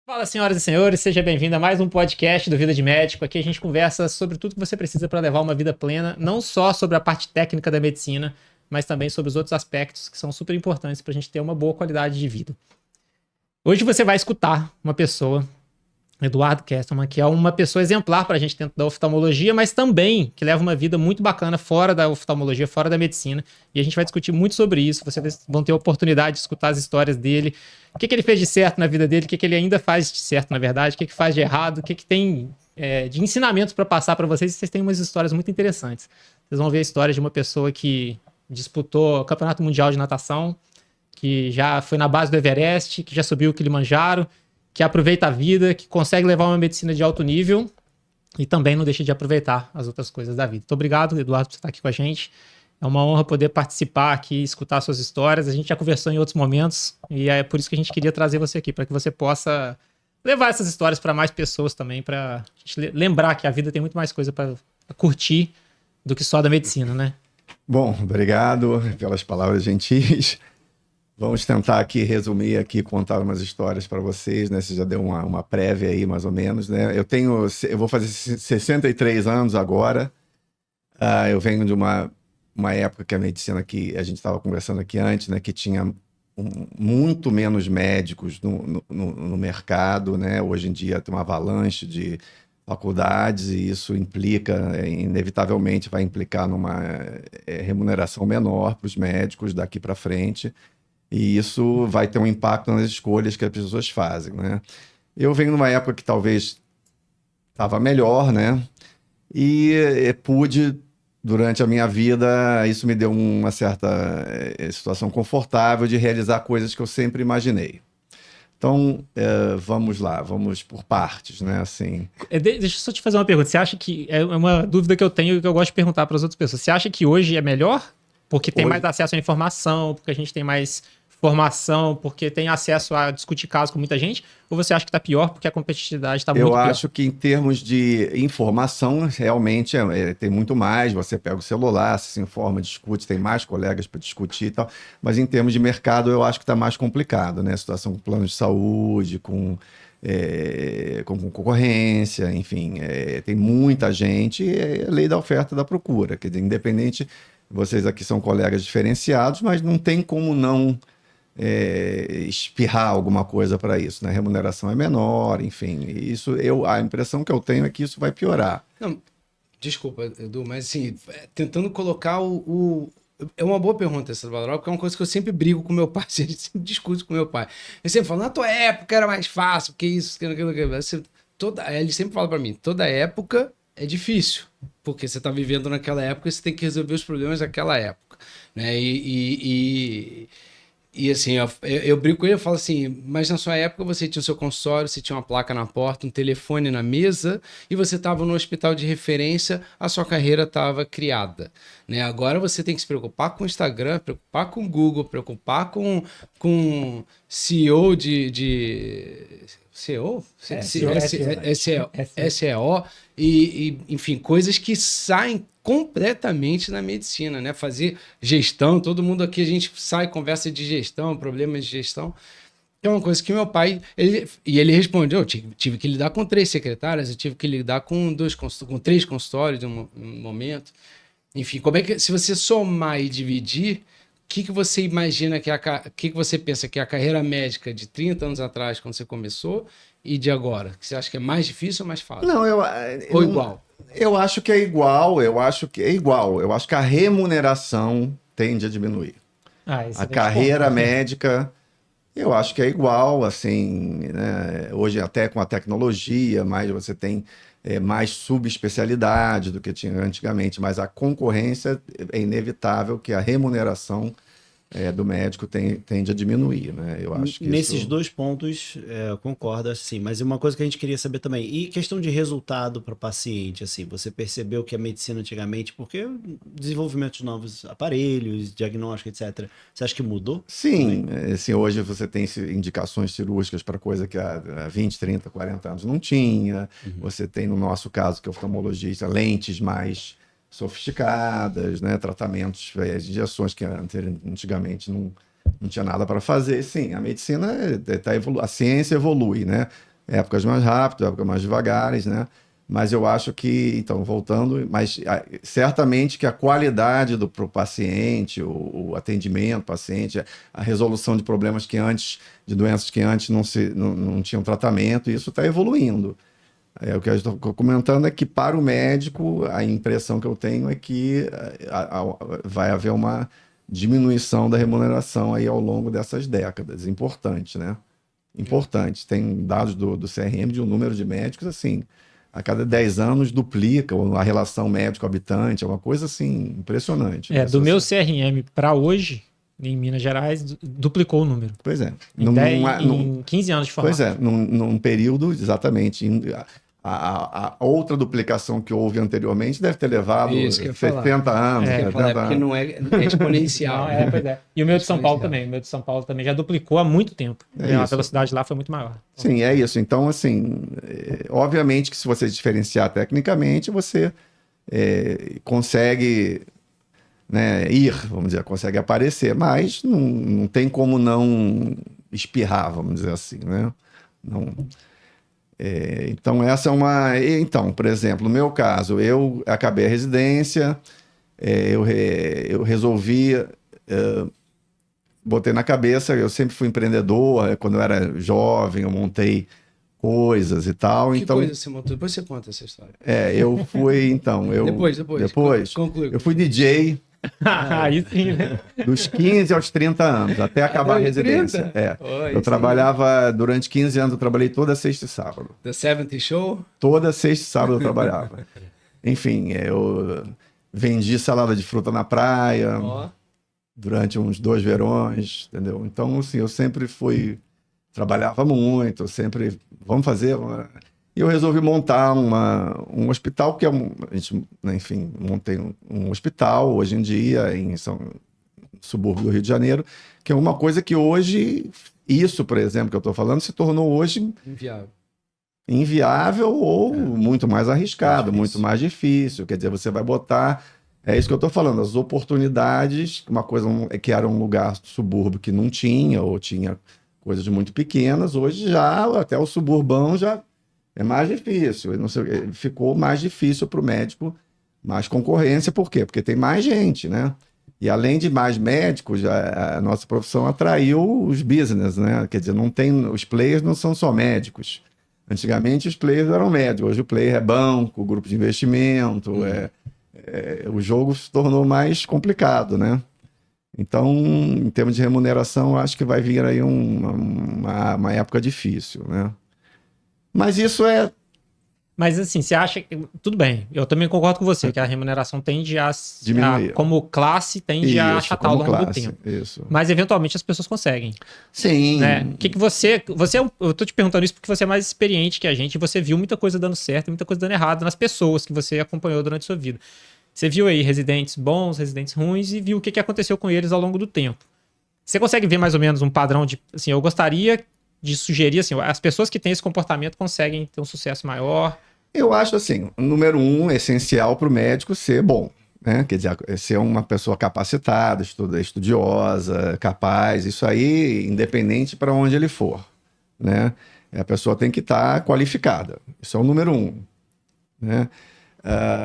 Fala, senhoras e senhores, seja bem-vindo a mais um podcast do Vida de Médico. Aqui a gente conversa sobre tudo que você precisa para levar uma vida plena, não só sobre a parte técnica da medicina, mas também sobre os outros aspectos que são super importantes para a gente ter uma boa qualidade de vida. Hoje você vai escutar uma pessoa, Eduardo Kesselman, que é uma pessoa exemplar para a gente dentro da oftalmologia, mas também que leva uma vida muito bacana fora da oftalmologia, fora da medicina. E a gente vai discutir muito sobre isso. Vocês vão ter a oportunidade de escutar as histórias dele, o que ele fez de certo na vida dele, o que ele ainda faz de certo, na verdade, o que faz de errado, o que tem de ensinamentos para passar para vocês. E vocês têm umas histórias muito interessantes. Vocês vão ver a história de uma pessoa que disputou o Campeonato Mundial de Natação, que já foi na base do Everest, que já subiu o Kilimanjaro, que aproveita a vida, que consegue levar uma medicina de alto nível e também não deixa de aproveitar as outras coisas da vida. Muito obrigado, Eduardo, por você estar aqui com a gente. É uma honra poder participar aqui, escutar suas histórias. A gente já conversou em outros momentos e é por isso que a gente queria trazer você aqui, para que você possa levar essas histórias para mais pessoas também, para a gente lembrar que a vida tem muito mais coisa para curtir do que só da medicina, né? Bom, obrigado pelas palavras gentis. Vamos tentar aqui resumir, contar umas histórias para vocês, né? Você já deu uma prévia aí, mais ou menos, né? Eu vou fazer 63 anos agora. Eu venho de uma época que a medicina, que a gente estava conversando aqui antes, né? Que tinha muito menos médicos no mercado, né? Hoje em dia tem uma avalanche de faculdades e isso implica, inevitavelmente vai implicar numa remuneração menor para os médicos daqui para frente. E isso vai ter um impacto nas escolhas que as pessoas fazem, né? Eu venho numa época que talvez estava melhor, né? E pude, durante a minha vida, isso me deu uma certa situação confortável de realizar coisas que eu sempre imaginei. Então, vamos lá, vamos por partes, né? Assim. Deixa eu só te fazer uma pergunta. Você acha que... É uma dúvida que eu tenho e que eu gosto de perguntar para as outras pessoas. Você acha que hoje é melhor? Porque tem mais acesso à informação, porque a gente tem mais formação, porque tem acesso a discutir casos com muita gente? Ou você acha que está pior porque a competitividade está muito pior? Eu acho que em termos de informação, realmente tem muito mais. Você pega o celular, se informa, discute, tem mais colegas para discutir e tal. Mas em termos de mercado, eu acho que está mais complicado, né? A situação com plano de saúde, com concorrência, enfim. Tem muita gente e é lei da oferta e da procura. Quer dizer, independente... Vocês aqui são colegas diferenciados, mas não tem como não espirrar alguma coisa para isso, né? A remuneração é menor, enfim. Isso, a impressão que eu tenho é que isso vai piorar. Não, desculpa, Edu, mas assim, tentando colocar É uma boa pergunta essa, Valoró, porque é uma coisa que eu sempre brigo com meu pai, a gente sempre discute com meu pai. Ele sempre fala, na tua época era mais fácil, porque isso, aquilo. Ele sempre fala para mim, toda época é difícil, porque você está vivendo naquela época e você tem que resolver os problemas daquela época, né? E assim, eu brinco com ele, eu falo assim, mas na sua época você tinha o seu consultório, você tinha uma placa na porta, um telefone na mesa, e você estava no hospital de referência, a sua carreira estava criada, né? Agora você tem que se preocupar com o Instagram, preocupar com o Google, preocupar com CEO SEO? SEO e, enfim, coisas que saem completamente na medicina, né? Fazer gestão, todo mundo aqui, a gente sai, conversa de gestão, problemas de gestão, que é uma coisa que meu pai, ele respondeu, eu tive que lidar com 3 secretárias, eu tive que lidar com 3 consultórios de um momento, enfim, como é que, se você somar e dividir, o que você imagina que você pensa que é a carreira médica de 30 anos atrás, quando você começou, e de agora? Que você acha que é mais difícil ou mais fácil? Ou igual? Eu acho que é igual, eu acho que a remuneração tende a diminuir. A carreira médica, eu acho que é igual, assim, né? Hoje até com a tecnologia, mas você tem mais subespecialidade do que tinha antigamente, mas a concorrência é inevitável que a remuneração do médico tende a diminuir, né? Eu acho que nesses 2 pontos eu concordo, assim, mas uma coisa que a gente queria saber também, e questão de resultado para o paciente, assim, você percebeu que a medicina antigamente, porque desenvolvimento de novos aparelhos, diagnóstico, etc., você acha que mudou? Sim, assim, hoje você tem indicações cirúrgicas para coisa que há 20, 30, 40 anos não tinha, você tem, no nosso caso, que é oftalmologista, lentes mais sofisticadas, né? Tratamentos, injeções que antigamente não tinha nada para fazer. Sim, a medicina, a ciência evolui, né? épocas mais rápidas, épocas mais devagares, né? Mas eu acho que, então, voltando, mas certamente que a qualidade pro paciente, o atendimento do paciente, a resolução de problemas que antes, de doenças que antes não tinham tratamento, isso está evoluindo. O que eu estou comentando é que, para o médico, a impressão que eu tenho é que vai haver uma diminuição da remuneração aí ao longo dessas décadas. Importante, né? Importante. Tem dados do CRM de um número de médicos, assim, a cada 10 anos duplica a relação médico-habitante, é uma coisa, assim, impressionante. Do meu CRM para hoje, em Minas Gerais, duplicou o número. Pois é. Em 15 anos de formato. Pois é, num período, exatamente. A outra duplicação que houve anteriormente deve ter levado 70 anos. Porque não é exponencial. Pois é. E o meu de São Paulo também. O meu de São Paulo também já duplicou há muito tempo. A velocidade lá foi muito maior. Sim, é isso. Então, assim, obviamente que se você diferenciar tecnicamente, você consegue, né, vamos dizer, consegue aparecer, mas não tem como não espirrar, vamos dizer assim, né? Não... então, essa é uma... Então, por exemplo, no meu caso, eu acabei a residência, eu resolvi... botei na cabeça, eu sempre fui empreendedor, quando eu era jovem, eu montei coisas e tal. Que coisa você montou? Depois você conta essa história. Eu fui, então... Depois. Conclui. Eu fui DJ... Aí sim, né? Dos 15 aos 30 anos, até acabar a residência. Eu trabalhava, durante 15 anos, eu trabalhei toda sexta e sábado. The 70 Show? Toda sexta e sábado eu trabalhava. Enfim, eu vendi salada de fruta na praia durante uns 2 verões, entendeu? Então, assim, eu sempre trabalhava muito, sempre, vamos fazer... E eu resolvi montar um hospital, que enfim, montei um hospital hoje em dia em subúrbio do Rio de Janeiro, que é uma coisa que hoje, isso, por exemplo, que eu estou falando, se tornou hoje inviável ou muito mais arriscado, muito mais difícil. Quer dizer, você vai botar... É isso que eu estou falando, as oportunidades, uma coisa que era um lugar subúrbio que não tinha, ou tinha coisas muito pequenas, hoje já, até o suburbão já... É mais difícil, ficou mais difícil para o médico, mais concorrência, por quê? Porque tem mais gente, né? E além de mais médicos, a nossa profissão atraiu os business, né? Quer dizer, os players não são só médicos. Antigamente os players eram médicos, hoje o player é banco, grupo de investimento, o jogo se tornou mais complicado, né? Então, em termos de remuneração, eu acho que vai vir aí uma época difícil, né? Mas isso Mas assim, você acha que... Tudo bem, eu também concordo com você, que a remuneração tende a... diminuir. Como classe, tende a achatar ao longo do tempo. Isso. Mas, eventualmente, as pessoas conseguem. Sim. Né? O que você... Eu tô te perguntando isso porque você é mais experiente que a gente, e você viu muita coisa dando certo e muita coisa dando errado nas pessoas que você acompanhou durante a sua vida. Você viu aí residentes bons, residentes ruins, e viu o que aconteceu com eles ao longo do tempo. Você consegue ver mais ou menos um padrão de... Assim, eu gostaria de sugerir, assim, as pessoas que têm esse comportamento conseguem ter um sucesso maior. Eu acho, assim, número 1, essencial para o médico ser bom, né? Quer dizer, ser uma pessoa capacitada, estudiosa, capaz, isso aí, independente para onde ele for, né? A pessoa tem que estar qualificada, isso é o número 1, né?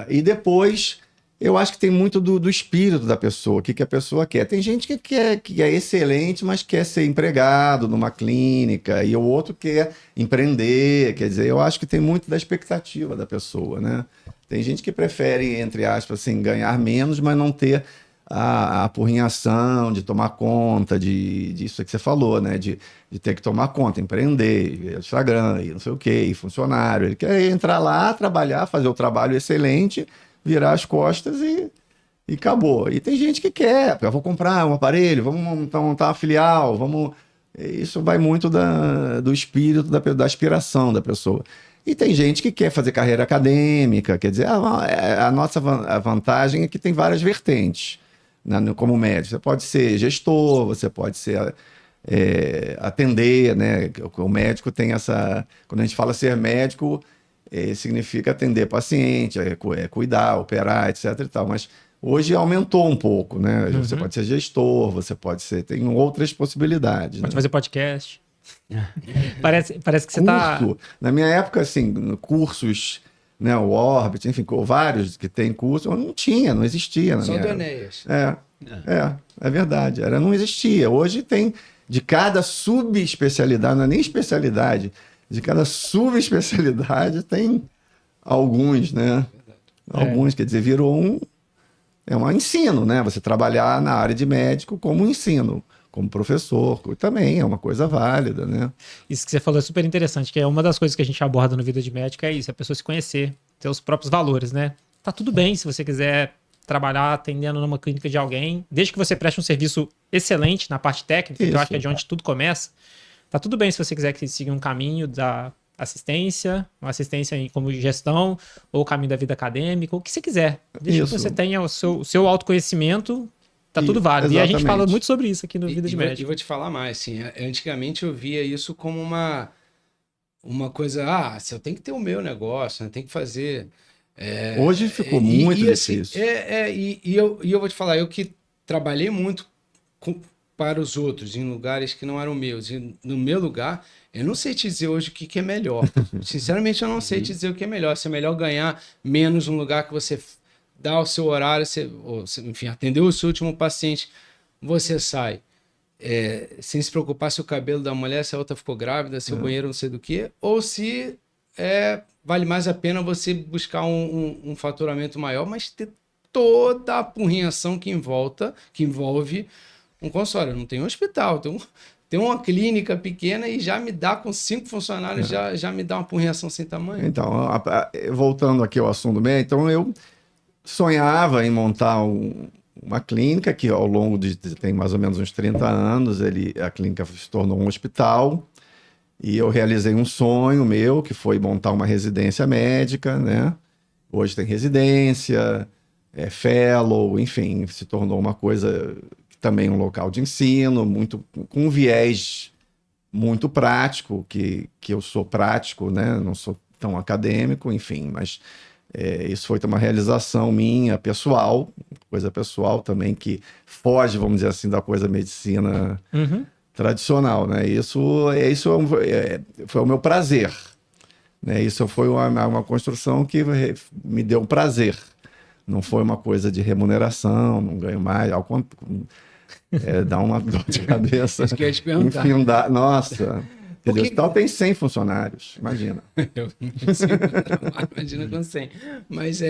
E depois... Eu acho que tem muito do espírito da pessoa, o que a pessoa quer. Tem gente que é excelente, mas quer ser empregado numa clínica, e o outro quer empreender. Quer dizer, eu acho que tem muito da expectativa da pessoa, né? Tem gente que prefere, entre aspas, assim, ganhar menos, mas não ter a apurrinhação de tomar conta disso que você falou, né? De ter que tomar conta, empreender, Instagram, e não sei o quê, e funcionário. Ele quer entrar lá, trabalhar, fazer o trabalho excelente, virar as costas e acabou. E tem gente que quer, eu vou comprar um aparelho, vamos montar uma filial, vamos... Isso vai muito do espírito, da aspiração da pessoa. E tem gente que quer fazer carreira acadêmica, quer dizer, a nossa vantagem é que tem várias vertentes, né, como médico. Você pode ser gestor, você pode ser... atender, né? O médico tem essa... Quando a gente fala ser médico... significa atender paciente, cuidar, operar, etc. e tal. Mas hoje aumentou um pouco, né? Você pode ser gestor, você pode ser... Tem outras possibilidades. Pode né? fazer podcast. Parece que você tá... Curso. Na minha época, assim, cursos, né, o Orbit, enfim, vários que tem curso, não tinha, não existia na Só minha do época. Enéas. É verdade. Não existia. Hoje tem, de cada subespecialidade, não é nem especialidade, de cada subespecialidade tem alguns, né? Alguns, quer dizer, virou um ensino, né? Você trabalhar na área de médico como ensino, como professor, também é uma coisa válida, né? Isso que você falou é super interessante, que é uma das coisas que a gente aborda no Vida de Médico, é isso, a pessoa se conhecer, ter os próprios valores, né? Tá tudo bem se você quiser trabalhar atendendo numa clínica de alguém, desde que você preste um serviço excelente na parte técnica, que eu acho que é de onde tudo começa. Tá tudo bem se você quiser que siga um caminho da assistência, uma assistência como gestão, ou o caminho da vida acadêmica, ou o que você quiser. Desde que você tenha o seu autoconhecimento, tá tudo válido. Exatamente. E a gente fala muito sobre isso aqui no Vida de Médico. E vou te falar mais, assim, antigamente eu via isso como uma coisa, se eu tenho que ter o meu negócio, né? Tem que fazer... Hoje ficou muito assim, difícil. E eu vou te falar, eu que trabalhei muito para os outros, em lugares que não eram meus, e no meu lugar, eu não sei te dizer hoje o que é melhor. Sinceramente, eu não sei te dizer o que é melhor. Se é melhor ganhar menos num lugar que você dá o seu horário, enfim, atendeu o seu último paciente, você sai. Sem se preocupar se o cabelo da mulher, se a outra ficou grávida, se o banheiro não sei do que, ou se vale mais a pena você buscar um faturamento maior, mas ter toda a apurrinhação que envolve um consultório. Não tem um hospital, tem uma clínica pequena e já me dá com 5 funcionários, já me dá uma apurrinhação sem tamanho. Então, voltando aqui ao assunto do médico, então eu sonhava em montar uma clínica que ao longo tem mais ou menos uns 30 anos, a clínica se tornou um hospital. E eu realizei um sonho meu, que foi montar uma residência médica, né? Hoje tem residência, fellow, enfim, se tornou uma coisa, também um local de ensino, com um viés muito prático, que eu sou prático, né? Não sou tão acadêmico, enfim, mas isso foi uma realização minha, pessoal, coisa pessoal também, que foge, vamos dizer assim, da coisa medicina... tradicional, né? Isso foi o meu prazer, né? Isso foi uma construção que me deu prazer. Não foi uma coisa de remuneração, não ganho mais, dá uma dor de cabeça. Isso que eu ia te perguntar. Enfim, nossa, o hospital tem 100 funcionários, imagina. Eu não sei, imagina com 100. Mas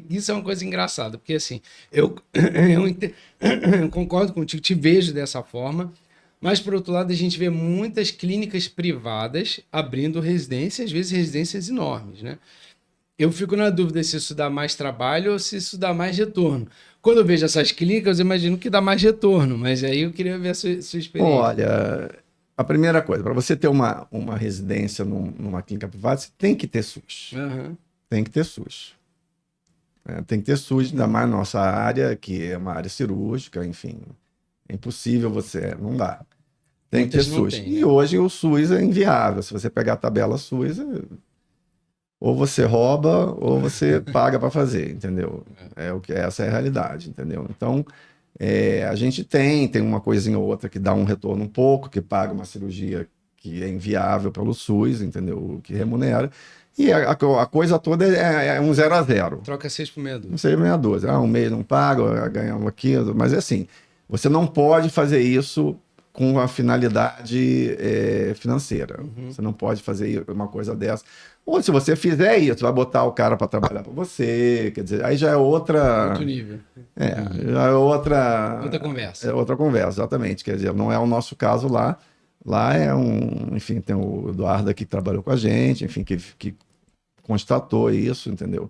isso é uma coisa engraçada, porque assim, eu concordo contigo, te vejo dessa forma. Mas, por outro lado, a gente vê muitas clínicas privadas abrindo residências, às vezes residências enormes, né? Eu fico na dúvida se isso dá mais trabalho ou se isso dá mais retorno. Quando eu vejo essas clínicas, eu imagino que dá mais retorno, mas aí eu queria ver a sua experiência. Olha, a primeira coisa, para você ter uma residência numa clínica privada, você tem que ter SUS. Tem que ter SUS. Tem que ter SUS, ainda mais na nossa área, que é uma área cirúrgica, enfim... É impossível não dá. Tem que ter SUS. E hoje o SUS é inviável. Se você pegar a tabela SUS, ou você rouba ou você paga para fazer, entendeu? Essa é a realidade, entendeu? Então, a gente tem uma coisinha ou outra que dá um retorno um pouco, que paga uma cirurgia que é inviável pelo SUS, entendeu? Que remunera. E a coisa toda é um 0 a 0. Troca 6 por meia dúzia. Não sei, meia dúzia. Um mês não paga, ganhamos aquilo, mas é assim... Você não pode fazer isso com a finalidade financeira. Você não pode fazer uma coisa dessa. Ou se você fizer isso, vai botar o cara para trabalhar para você. Quer dizer, aí já é outro nível. Já é outra conversa. É outra conversa, exatamente. Quer dizer, não é o nosso caso lá. Lá enfim, tem o Eduardo aqui que trabalhou com a gente, enfim, que constatou isso, entendeu?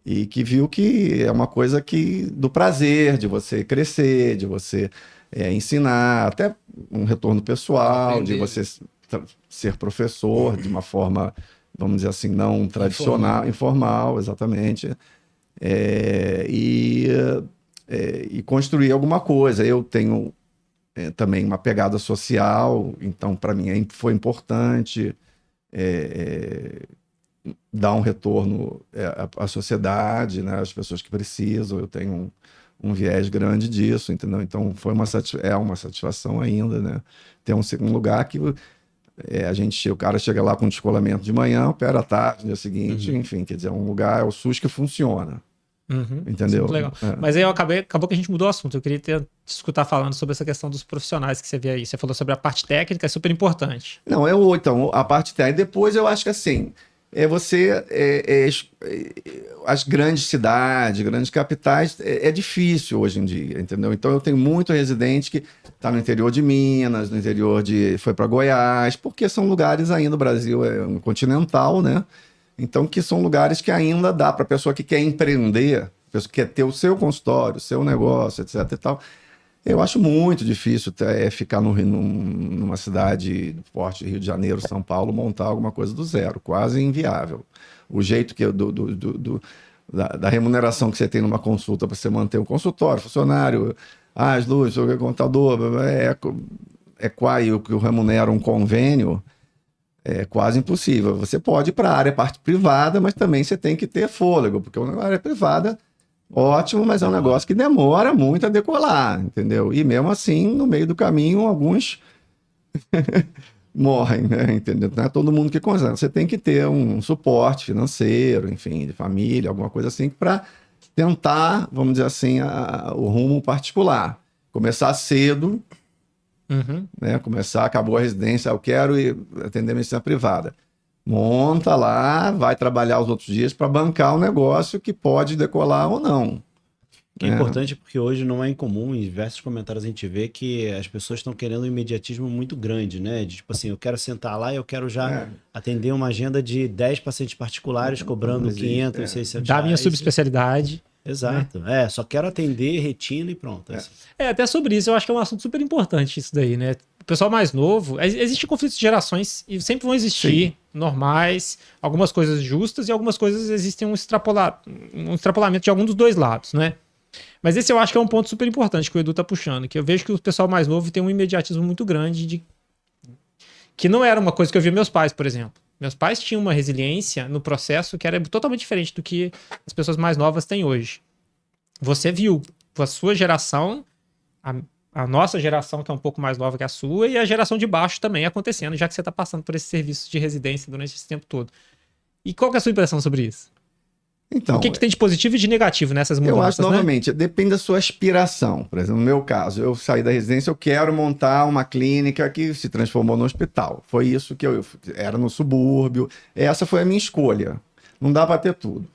E que viu que é uma coisa do prazer, de você crescer, de você ensinar, até um retorno pessoal, de você ser professor de uma forma, vamos dizer assim, não tradicional, informal, exatamente, e construir alguma coisa. Eu tenho também uma pegada social, então para mim foi importante dar um retorno à sociedade, né, às pessoas que precisam. Eu tenho um viés grande disso, entendeu? Então foi uma satisfação ainda, né? Ter um lugar que O cara chega lá com descolamento de manhã, opera à tarde, no dia seguinte, enfim, quer dizer, é um lugar, é o SUS que funciona. Entendeu? Muito legal. Mas aí acabou que a gente mudou o assunto. Eu queria te escutar falando sobre essa questão dos profissionais que você vê aí. Você falou sobre a parte técnica, é super importante. Não, então, a parte técnica. Depois eu acho que assim, as grandes cidades, grandes capitais, é difícil hoje em dia, entendeu? Então eu tenho muito residente que está no interior de Minas, foi para Goiás, porque são lugares ainda, o Brasil é um continental, né? Então, que são lugares que ainda dá para a pessoa que quer empreender, a pessoa que quer ter o seu consultório, o seu negócio, etc e tal. Eu acho muito difícil ficar numa cidade do porte de Rio de Janeiro, São Paulo, montar alguma coisa do zero, quase inviável. O jeito da remuneração que você tem numa consulta para você manter um consultório, funcionário, as luzes, o contador, o que remunera um convênio, é quase impossível. Você pode ir para a parte privada, mas também você tem que ter fôlego, porque a área privada, ótimo, mas é um negócio que demora muito a decolar, entendeu? E mesmo assim, no meio do caminho, alguns morrem, né? Entendeu? Não é todo mundo que consegue. Você tem que ter um suporte financeiro, enfim, de família, alguma coisa assim, para tentar, vamos dizer assim, o rumo particular. Começar cedo, né? Acabou a residência, eu quero atender medicina privada. Monta lá, vai trabalhar os outros dias para bancar um negócio que pode decolar ou não. Que é importante porque hoje não é incomum, em diversos comentários a gente vê que as pessoas estão querendo um imediatismo muito grande, né? De tipo assim, eu quero sentar lá e eu quero já atender uma agenda de 10 pacientes particulares cobrando 500, 600 Da minha reais. subespecialidade. Exato. Né? Só quero atender, retina e pronto. Assim. Até sobre isso, eu acho que é um assunto super importante isso daí, né? O pessoal mais novo, existem conflitos de gerações e sempre vão existir, normais, algumas coisas justas e algumas coisas existem um extrapolamento de algum dos dois lados, né? Mas esse eu acho que é um ponto super importante que o Edu tá puxando, que eu vejo que o pessoal mais novo tem um imediatismo muito grande que não era uma coisa que eu via meus pais, por exemplo. Meus pais tinham uma resiliência no processo que era totalmente diferente do que as pessoas mais novas têm hoje. Você viu a sua geração, a nossa geração, que é um pouco mais nova que a sua, e a geração de baixo também acontecendo, já que você está passando por esse serviço de residência durante esse tempo todo. E qual que é a sua impressão sobre isso? Então, o que tem de positivo e de negativo nessas mudanças? Eu acho, novamente, depende da sua aspiração. Por exemplo, no meu caso, eu saí da residência, eu quero montar uma clínica que se transformou no hospital. Foi isso que eu era no subúrbio. Essa foi a minha escolha. Não dá para ter tudo.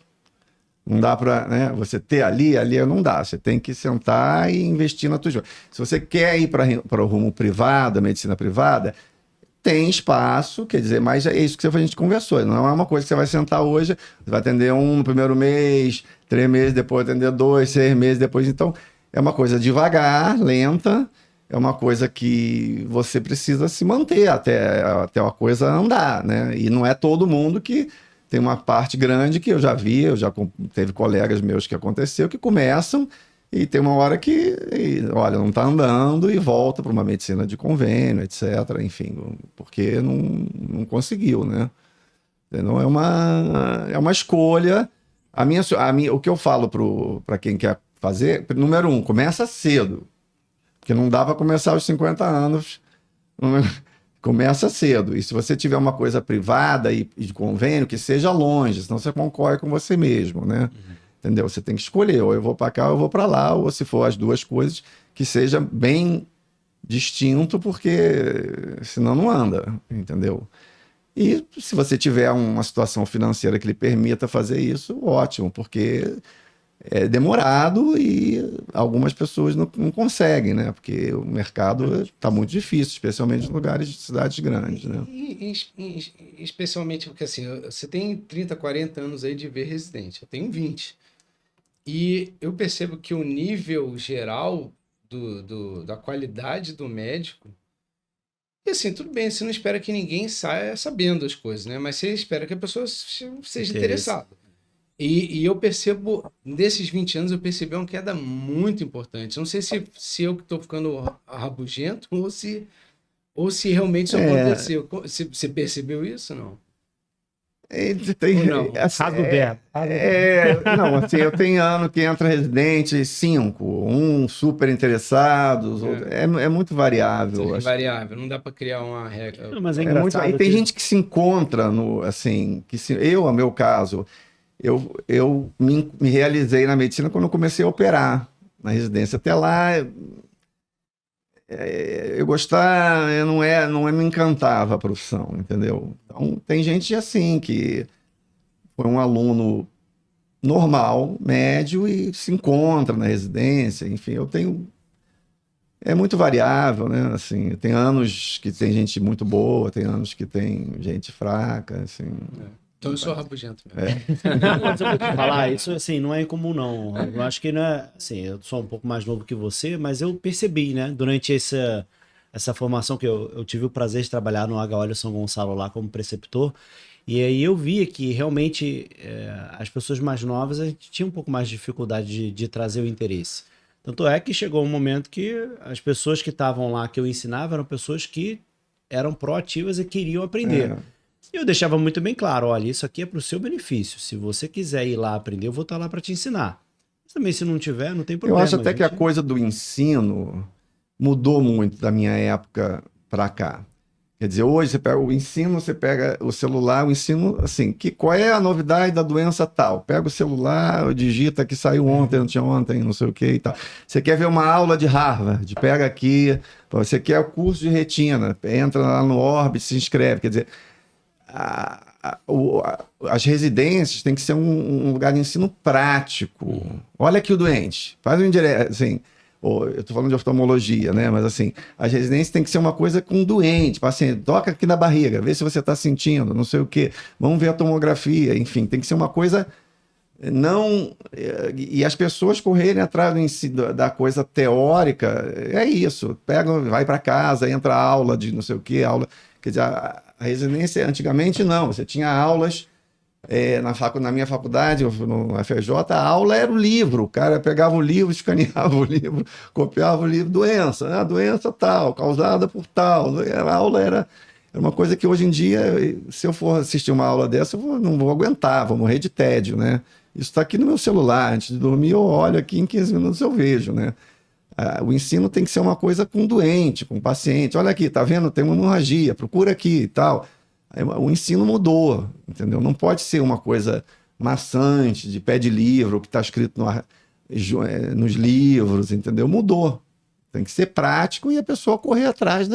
Não dá para, né, você ter ali não dá. Você tem que sentar e investir na tua escolha. Se você quer ir para o rumo privado, a medicina privada, tem espaço, quer dizer, mas é isso que a gente conversou. Não é uma coisa que você vai sentar hoje, você vai atender um no primeiro mês, 3 meses depois atender 2, 6 meses depois. Então, é uma coisa devagar, lenta, é uma coisa que você precisa se manter até a coisa andar, né? E não é todo mundo que tem uma parte grande que eu já teve colegas meus que aconteceu, que começam e tem uma hora que, olha, não está andando e volta para uma medicina de convênio, etc. Enfim, porque não conseguiu, né? Então, é uma escolha. O que eu falo para quem quer fazer, número 1, começa cedo. Porque não dá para começar aos 50 anos. Começa cedo. E se você tiver uma coisa privada e de convênio, que seja longe, senão você concorre com você mesmo, né? Entendeu? Você tem que escolher, ou eu vou para cá ou eu vou para lá, ou se for as duas coisas, que seja bem distinto, porque senão não anda, entendeu? E se você tiver uma situação financeira que lhe permita fazer isso, ótimo, porque é demorado e algumas pessoas não conseguem, né? Porque o mercado está muito difícil, especialmente em lugares de cidades grandes, né? Especialmente porque assim, você tem 30, 40 anos aí de ver residente, eu tenho 20. E eu percebo que o nível geral da qualidade do médico, e assim, tudo bem, você não espera que ninguém saia sabendo as coisas, né? Mas você espera que a pessoa seja interessada. E eu percebo, nesses 20 anos, eu percebi uma queda muito importante. Não sei se eu que estou ficando rabugento ou se realmente isso aconteceu. Você percebeu isso, não? Tem, Ou não? assim, Caso do verbo. não, assim, eu tenho ano que entra residente 5, um super interessados, é muito variável. Acho. Variável, não dá para criar uma regra. Não, mas é É muito, engraçado aí tem que- gente que se encontra no, assim, eu, no meu caso, eu me realizei na medicina quando eu comecei a operar na residência. Até lá, eu gostava, não me encantava a profissão, entendeu? Então, tem gente assim que foi um aluno normal, médio, e se encontra na residência, enfim, é muito variável, né? Assim, tem anos que tem gente muito boa, tem anos que tem gente fraca, assim. Então eu sou rabugento mesmo. Não, mas eu vou te falar, isso assim, não é incomum não. Eu acho que não é, assim, eu sou um pouco mais novo que você, mas eu percebi, né, durante essa formação que eu tive o prazer de trabalhar no HO São Gonçalo lá como preceptor, e aí eu via que realmente as pessoas mais novas a gente tinha um pouco mais de dificuldade de trazer o interesse. Tanto é que chegou um momento que as pessoas que estavam lá que eu ensinava eram pessoas que eram proativas e queriam aprender. E eu deixava muito bem claro, olha, isso aqui é para o seu benefício. Se você quiser ir lá aprender, eu vou estar lá para te ensinar. Mas também se não tiver, não tem Eu problema. acho até que a coisa do ensino mudou muito da minha época para cá. Quer dizer, hoje você pega o ensino, você pega o celular, o ensino, assim, qual é a novidade da doença tal? Pega o celular, digita que saiu ontem, não tinha ontem, não sei o que e tal. Você quer ver uma aula de Harvard? Pega aqui. Você quer o curso de retina? Entra lá no Orbit, se inscreve. Quer dizer, as residências têm que ser um lugar de ensino prático. Olha aqui o doente. Faz um indireto, assim... eu estou falando de oftalmologia, né? Mas assim, as residências tem que ser uma coisa com doente, paciente, toca aqui na barriga, vê se você está sentindo, não sei o quê, vamos ver a tomografia, enfim, tem que ser uma coisa não... E as pessoas correrem atrás da coisa teórica, é isso, vai para casa, entra aula de não sei o quê, aula... Quer dizer, a residência, antigamente não, você tinha aulas... na minha faculdade, no FJ, a aula era o livro. O cara pegava o livro, escaneava o livro, copiava o livro, doença, né? Doença tal, causada por tal. A aula era uma coisa que hoje em dia, se eu for assistir uma aula dessa, não vou aguentar, vou morrer de tédio, né? Isso está aqui no meu celular, antes de dormir eu olho aqui, em 15 minutos eu vejo, né? O ensino tem que ser uma coisa com doente, com paciente. Olha aqui, tá vendo? Tem uma hemorragia, procura aqui e tal. O ensino mudou, entendeu? Não pode ser uma coisa maçante, de pé de livro, que está escrito nos livros, entendeu? Mudou. Tem que ser prático e a pessoa correr atrás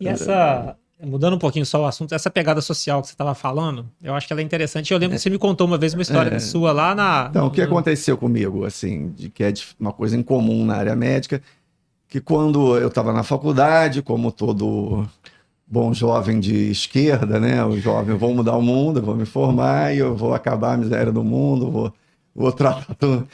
E essa, mudando um pouquinho só o assunto, essa pegada social que você estava falando, eu acho que ela é interessante. Eu lembro que você me contou uma vez uma história sua lá na... Então, o que aconteceu comigo, assim, que é uma coisa incomum na área médica, que quando eu estava na faculdade, como todo... bom jovem de esquerda, né? O jovem, vou mudar o mundo, vou me formar e eu vou acabar a miséria do mundo, vou tratar tudo.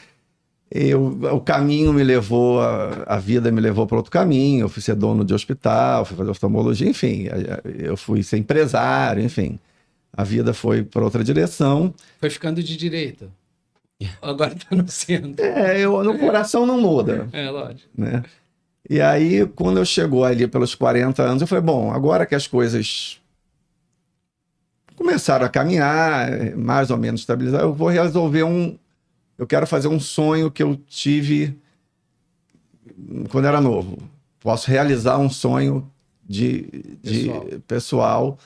O caminho me levou, a vida me levou para outro caminho. Eu fui ser dono de hospital, fui fazer oftalmologia, enfim, eu fui ser empresário, enfim. A vida foi para outra direção. Foi ficando de direita. Agora está no centro. No coração não muda. Lógico. Né? E aí, quando eu chegou ali pelos 40 anos, eu falei, bom, agora que as coisas começaram a caminhar, mais ou menos estabilizar, eu vou resolver eu quero fazer um sonho que eu tive quando era novo. Posso realizar um sonho de pessoal.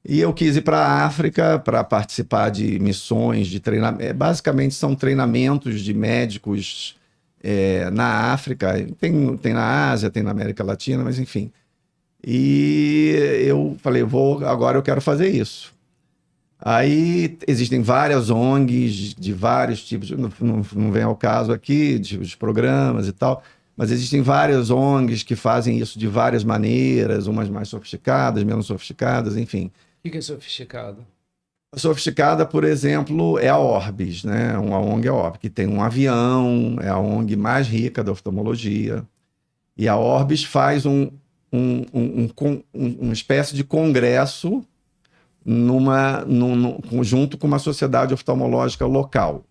E eu quis ir para a África para participar de missões, de treinamento. Basicamente, são treinamentos de médicos na África, tem na Ásia, tem na América Latina, mas enfim. E eu falei, agora eu quero fazer isso. Aí existem várias ONGs de vários tipos, não vem ao caso aqui, de programas e tal, mas existem várias ONGs que fazem isso de várias maneiras, umas mais sofisticadas, menos sofisticadas, enfim. O que é sofisticado? A sofisticada, por exemplo, é a Orbis, né? Uma ONG é a Orbis, que tem um avião, é a ONG mais rica da oftalmologia. E a Orbis faz uma espécie de congresso junto com uma sociedade oftalmológica local.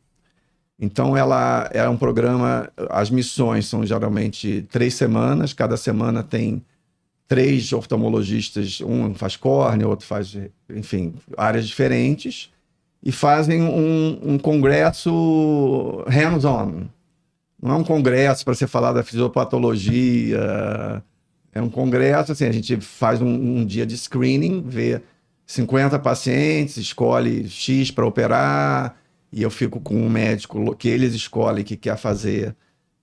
Então, ela é um programa, as missões são geralmente 3 semanas, cada semana tem 3 oftalmologistas, um faz córnea, outro faz, enfim, áreas diferentes, e fazem um congresso hands-on. Não é um congresso para você falar da fisiopatologia, é um congresso, assim, a gente faz um dia de screening, vê 50 pacientes, escolhe X para operar, e eu fico com um médico que eles escolhem que quer fazer,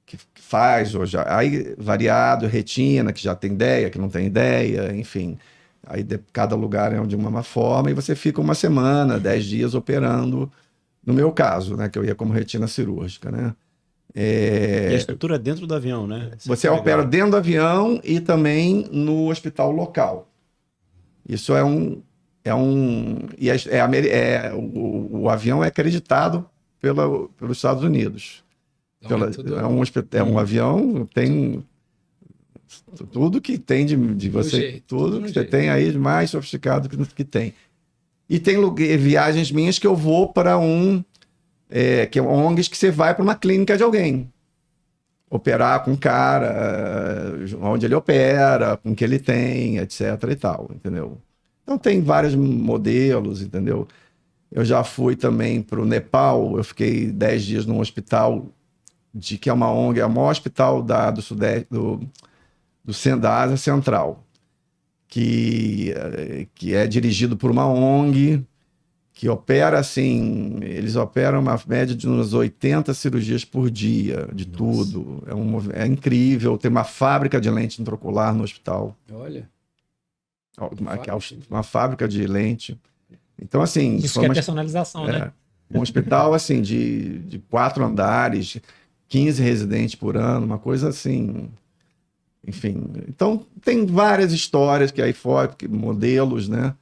que faz hoje. Aí, variado, retina, que já tem ideia, que não tem ideia, enfim. Aí cada lugar é de uma forma, e você fica uma semana, 10 dias operando, no meu caso, né, que eu ia como retina cirúrgica, né? E a estrutura é dentro do avião, né? Você opera dentro do avião e também no hospital local. Isso o avião é acreditado pelos Estados Unidos. Então, É um avião, tem tudo que tem de você, tudo que você tem aí de mais sofisticado que tem. E tem viagens minhas que eu vou para que é ONGs que você vai para uma clínica de alguém. Operar com o cara, onde ele opera, com o que ele tem, etc e tal, entendeu? Então tem vários modelos, entendeu? Eu já fui também para o Nepal, eu fiquei 10 dias num hospital, que é uma ONG, é o maior hospital do Sudeste, da Ásia Central, que é dirigido por uma ONG, que opera assim, eles operam uma média de umas 80 cirurgias por dia, de tudo. É incrível, tem uma fábrica de lente intraocular no hospital. Olha. Uma fábrica de lente. Então, assim... Isso que é personalização, né? Um hospital, assim, de 4 andares, 15 residentes por ano, uma coisa assim... Enfim, então tem várias histórias que aí fora, modelos, né?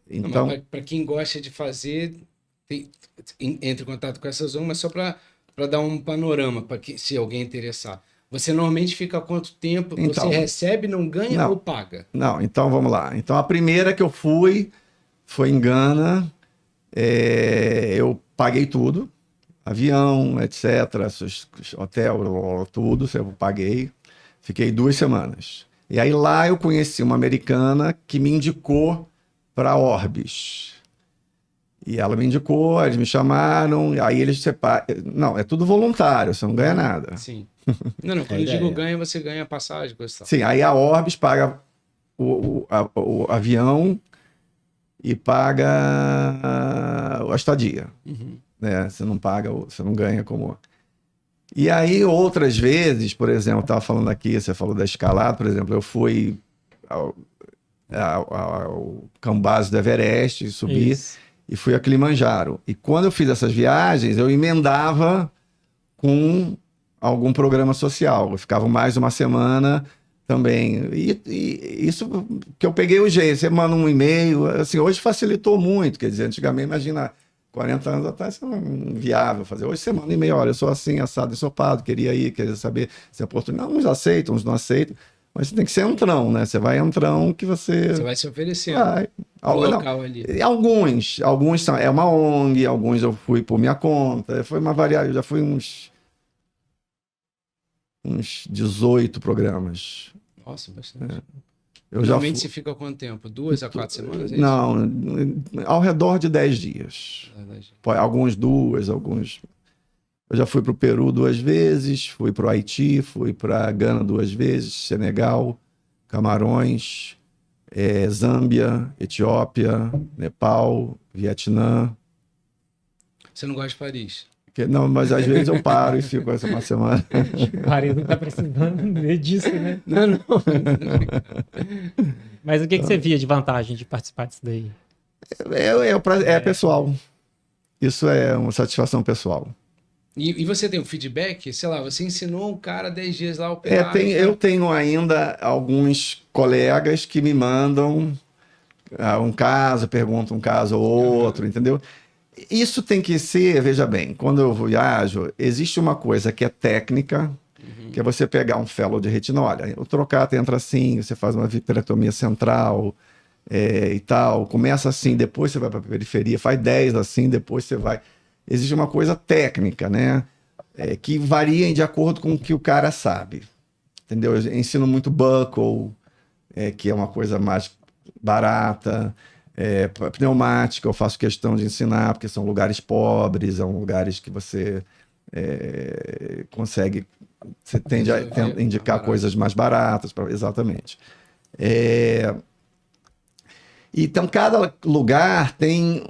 Então, para quem gosta de fazer, entre em contato com essas ONGs, mas só para dar um panorama, se alguém interessar. Você normalmente fica quanto tempo? Então, você recebe, não ganha ou paga? Não, então vamos lá. Então a primeira que eu fui foi em Gana. Eu paguei tudo, avião, etc., hotel, tudo, eu paguei. Fiquei 2 semanas. E aí lá eu conheci uma americana que me indicou para Orbis. E ela me indicou, eles me chamaram, aí eles separam. Não, é tudo voluntário, você não ganha nada. Sim. Não, quando eu digo ganha, você ganha passagem, coisa tal. Sim, aí a Orbis paga o avião e paga a estadia. Uhum. Né? Você não paga, você não ganha como... E aí, outras vezes, por exemplo, eu estava falando aqui, você falou da escalada, por exemplo, eu fui ao cambase do Everest, subi e fui a Kilimanjaro. E quando eu fiz essas viagens, eu emendava com algum programa social. Eu ficava mais uma semana também. E isso que eu peguei o jeito, você manda um e-mail, assim, hoje facilitou muito, quer dizer, antigamente, imagina... 40 anos atrás, isso não é inviável fazer. Hoje você manda um e-mail, olha, eu sou assim, assado, ensopado, queria saber se é oportunidade. Uns aceitam, uns não aceitam, mas você tem que ser entrão, né? Você vai entrão que você... Você vai se oferecendo no local ali. Alguns são, é uma ONG, alguns eu fui por minha conta, foi uma variável, eu já fui uns 18 programas. Nossa, bastante. Normalmente você fica quanto tempo? 2 a 4 semanas? Não, ao redor de 10 dias. Alguns 2, alguns... Eu já fui para o Peru 2 vezes, fui para o Haiti, fui para Gana 2 vezes, Senegal, Camarões, Zâmbia, Etiópia, Nepal, Vietnã. Você não gosta de Paris? Não, mas às vezes eu paro e fico essa uma semana. Paris não tá precisando disso, né? Não. Mas o que você via de vantagem de participar disso daí? É pessoal. Isso é uma satisfação pessoal. E você tem um feedback? Sei lá, você ensinou um cara 10 dias lá a operar. Eu tenho ainda alguns colegas que me mandam um caso, perguntam um caso ou outro, entendeu? Isso tem que ser, veja bem, quando eu viajo, existe uma coisa que é técnica, que é você pegar um fellow de retina, olha, o trocate entra assim, você faz uma vitrectomia central e tal, começa assim, depois você vai para a periferia, faz 10 assim, depois você vai... Existe uma coisa técnica, né? Que varia de acordo com o que o cara sabe. entendeu? Eu ensino muito buckle, que é uma coisa mais barata, pneumática, eu faço questão de ensinar, porque são lugares pobres, são lugares que você consegue, você tende a indicar coisas mais baratas, exatamente. Então, cada lugar tem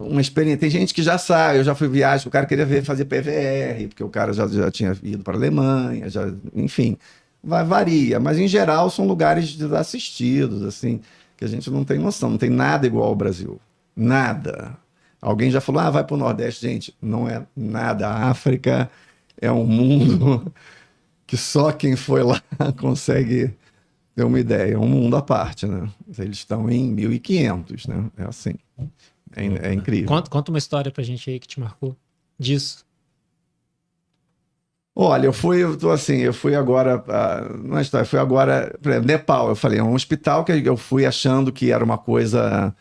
uma experiência. Tem gente que já sabe, eu já fui viagem, o cara queria fazer PVR, porque o cara já tinha ido para a Alemanha, enfim, varia. Mas, em geral, são lugares desassistidos, assim, que a gente não tem noção. Não tem nada igual ao Brasil. Nada. Alguém já falou, vai para o Nordeste. Gente, não é nada. A África é um mundo que só quem foi lá consegue... ter uma ideia, é um mundo à parte, né? Eles estão em 1500, né? É assim. É incrível. Conta uma história pra gente aí que te marcou disso. Olha, eu fui agora, não é história, fui agora, por exemplo, Nepal, eu falei, é um hospital que eu fui achando que era uma coisa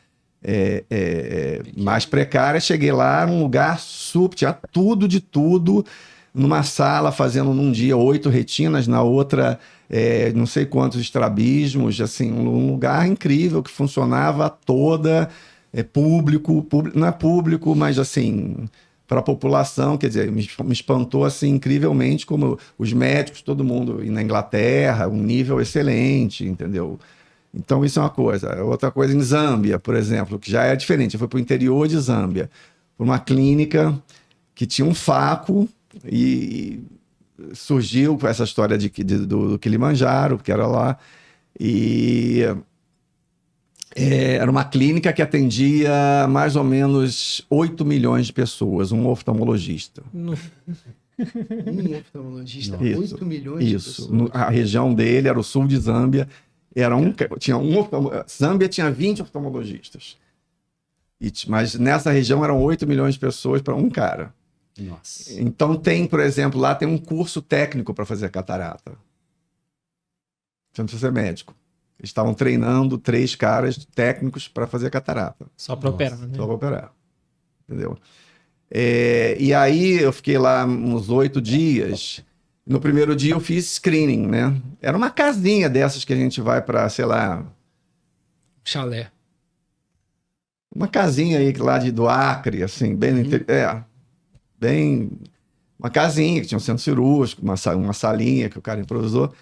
mais precária, cheguei lá num lugar tinha tudo de tudo, numa sala fazendo num dia 8 retinas, na outra não sei quantos estrabismos, assim, um lugar incrível que funcionava toda, público, não é público, mas assim, para a população, quer dizer, me espantou assim incrivelmente como os médicos, todo mundo, e na Inglaterra, um nível excelente, entendeu? Então isso é uma coisa. Outra coisa em Zâmbia, por exemplo, que já é diferente, eu fui para o interior de Zâmbia, para uma clínica que tinha um faco e surgiu com essa história do Kilimanjaro, que era lá, e era uma clínica que atendia mais ou menos 8 milhões de pessoas, um oftalmologista. Um oftalmologista, Isso, 8 milhões de pessoas. A região dele era o sul de Zâmbia, Zâmbia tinha 20 oftalmologistas, mas nessa região eram 8 milhões de pessoas para um cara. Nossa. Então tem, por exemplo, lá tem um curso técnico para fazer catarata. Você não precisa ser médico. Eles estavam treinando 3 caras técnicos para fazer catarata. Só para operar, né? Só para operar. Entendeu? E aí eu fiquei lá uns 8 dias. No primeiro dia eu fiz screening, né? Era uma casinha dessas que a gente vai para, sei lá... Chalé. Uma casinha aí lá do Acre, assim, bem no interior. Uma casinha que tinha um centro cirúrgico, uma salinha que o cara improvisou.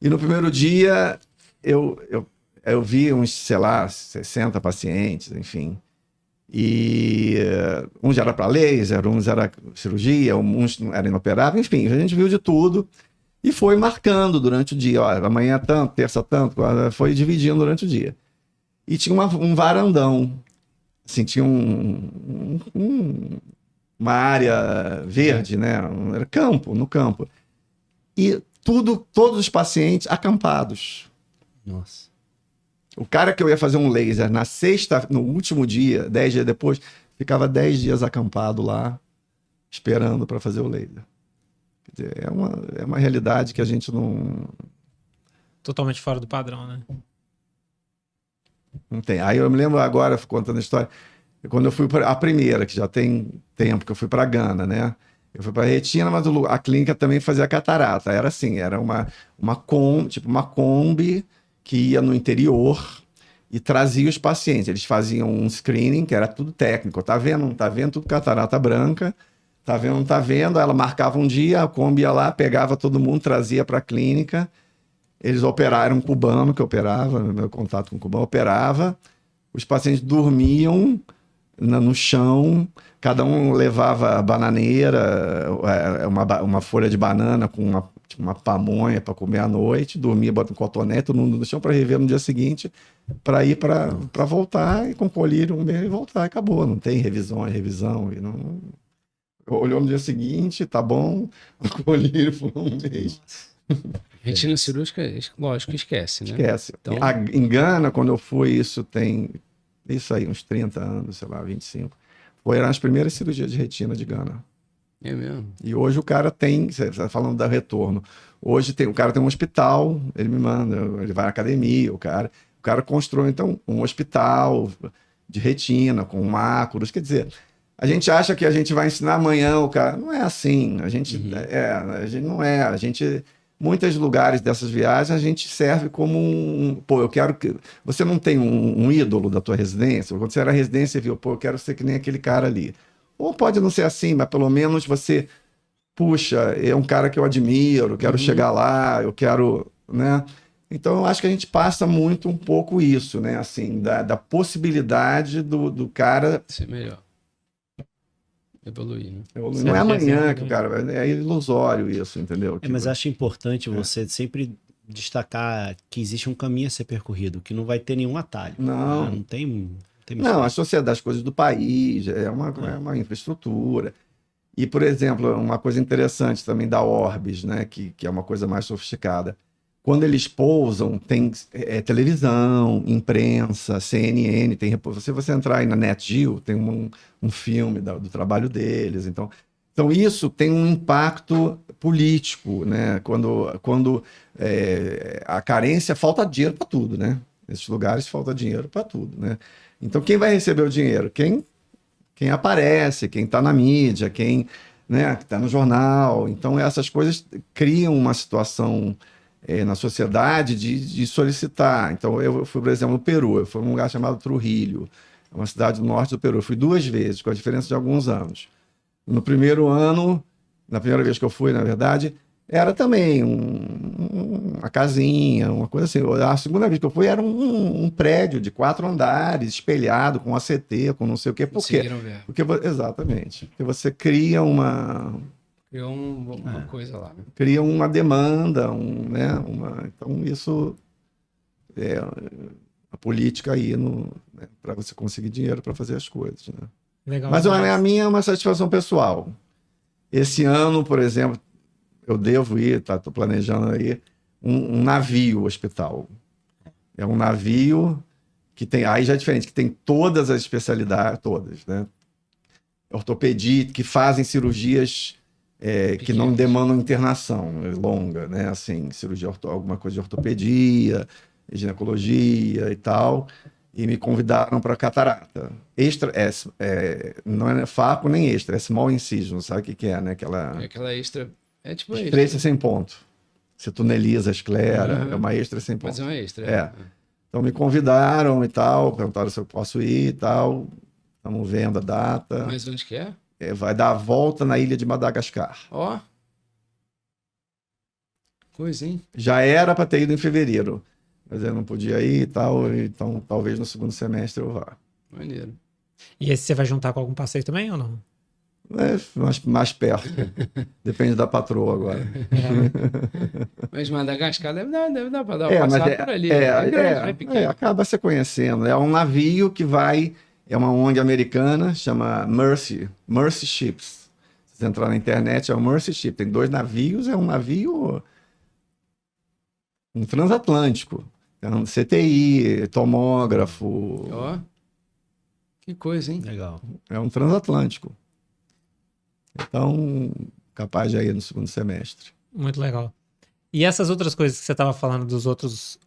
E no primeiro dia eu vi uns, sei lá, 60 pacientes, enfim. E uns era para laser, uns era cirurgia, uns eram inoperáveis, enfim, a gente viu de tudo e foi marcando durante o dia. Olha, amanhã tanto, terça tanto, foi dividindo durante o dia. E tinha um varandão, assim, tinha uma área verde, né? Era no campo. E todos os pacientes acampados. Nossa. O cara que eu ia fazer um laser na sexta, no último dia, 10 dias depois, ficava 10 dias acampado lá, esperando para fazer o laser. Quer dizer, é uma realidade que a gente não... Totalmente fora do padrão, né? Não tem. Aí eu me lembro agora, contando a história, quando eu fui para a primeira, que já tem tempo, que eu fui para Gana, né? Eu fui para a retina, mas a clínica também fazia catarata. Era assim, era uma Kombi que ia no interior e trazia os pacientes. Eles faziam um screening, que era tudo técnico. Tá vendo? Não tá vendo? Tudo catarata branca. Tá vendo? Não tá vendo? Ela marcava um dia, a Kombi ia lá, pegava todo mundo, trazia para a clínica. Eles operaram, um cubano que operava, meu contato com o cubano, operava. Os pacientes dormiam no chão, cada um levava bananeira, uma folha de banana com uma pamonha para comer à noite, dormia, bota um cotonete, todo mundo no chão para rever no dia seguinte, para ir para voltar e com colírio um mês e voltar, acabou, não tem revisão, e não... Olhou no dia seguinte, tá bom, o colírio por um mês. Retina cirúrgica, lógico, esquece, né? Esquece. Então... Em Gana, quando eu fui, isso aí, uns 30 anos, sei lá, 25. Eram as primeiras cirurgias de retina de Gana. É mesmo? E hoje o cara tem, você está falando do retorno, hoje o cara tem um hospital, ele me manda, ele vai à academia, o cara constrói, então, um hospital de retina, com macros, quer dizer, a gente acha que a gente vai ensinar amanhã o cara, não é assim, a gente não é, a gente muitos lugares dessas viagens a gente serve como pô, eu quero que... Você não tem um ídolo da tua residência? Quando você era residência, você viu, pô, eu quero ser que nem aquele cara ali. Ou pode não ser assim, mas pelo menos você... Puxa, é um cara que eu admiro, quero chegar lá, eu quero, né? Então, eu acho que a gente passa muito um pouco isso, né? Assim, da possibilidade do cara... Ser melhor. Evoluir, né? Não é amanhã que o cara vai... É ilusório isso, entendeu? Mas acho importante você sempre destacar que existe um caminho a ser percorrido, que não vai ter nenhum atalho. Não. Né? Não tem Não, a sociedade, as coisas do país, é uma infraestrutura. E, por exemplo, uma coisa interessante também da Orbis, né, que é uma coisa mais sofisticada. Quando eles pousam, tem televisão, imprensa, CNN, se você entrar aí na NetGeo, tem um filme do trabalho deles. Então isso tem um impacto político, né? Quando a carência, falta dinheiro para tudo, né? Nesses lugares falta dinheiro para tudo, né? Então quem vai receber o dinheiro? Quem aparece, quem está na mídia, quem está no jornal. Então, essas coisas criam uma situação na sociedade de solicitar. Então, eu fui, por exemplo, no Peru. Eu fui num lugar chamado Trujillo, uma cidade do norte do Peru. Eu fui 2 vezes, com a diferença de alguns anos. No primeiro ano, na primeira vez que eu fui, na verdade, era também uma casinha, uma coisa assim. A segunda vez que eu fui era um prédio de 4 andares, espelhado, com ACT, com não sei o quê. Por quê? Exatamente. Porque você cria Criou uma coisa lá. Né? Cria uma demanda, então isso é a política aí para você conseguir dinheiro para fazer as coisas. Né? Legal, mas a minha é uma satisfação pessoal. Esse ano, por exemplo, eu devo ir, estou planejando aí, um navio hospital. É um navio que tem, aí já é diferente, que tem todas as especialidades, todas, né? Ortopedia, que fazem cirurgias que não demandam internação longa, né? Assim, cirurgia, alguma coisa de ortopedia, ginecologia e tal, e me convidaram para catarata. Não é faco nem extra, é small incision, sabe o que é, né? Aquela extra... É tipo extra sem ponto. Você tuneliza a esclera, é uma extra sem ponto. Mas é uma extra. Então me convidaram e tal, perguntaram se eu posso ir e tal. Estamos vendo a data. Mas onde que é? Vai dar a volta na ilha de Madagascar. Ó. Coisa, hein? Já era para ter ido em fevereiro, mas eu não podia ir e tal, então talvez no segundo semestre eu vá. Maneiro. E esse você vai juntar com algum passeio também ou não? Mais perto. Depende da patroa agora. Mas Madagascar deve dar para dar uma passada por ali. Acaba se conhecendo. É um navio que vai... É uma ONG americana, chama Mercy Ships. Se você entrar na internet, é o Mercy Ship. Tem 2 navios, é um navio... Um transatlântico. É um CTI, tomógrafo. Ó. Que coisa, hein? Legal. É um transatlântico. Então, capaz de ir no segundo semestre. Muito legal. E essas outras coisas que você estava falando dos outros...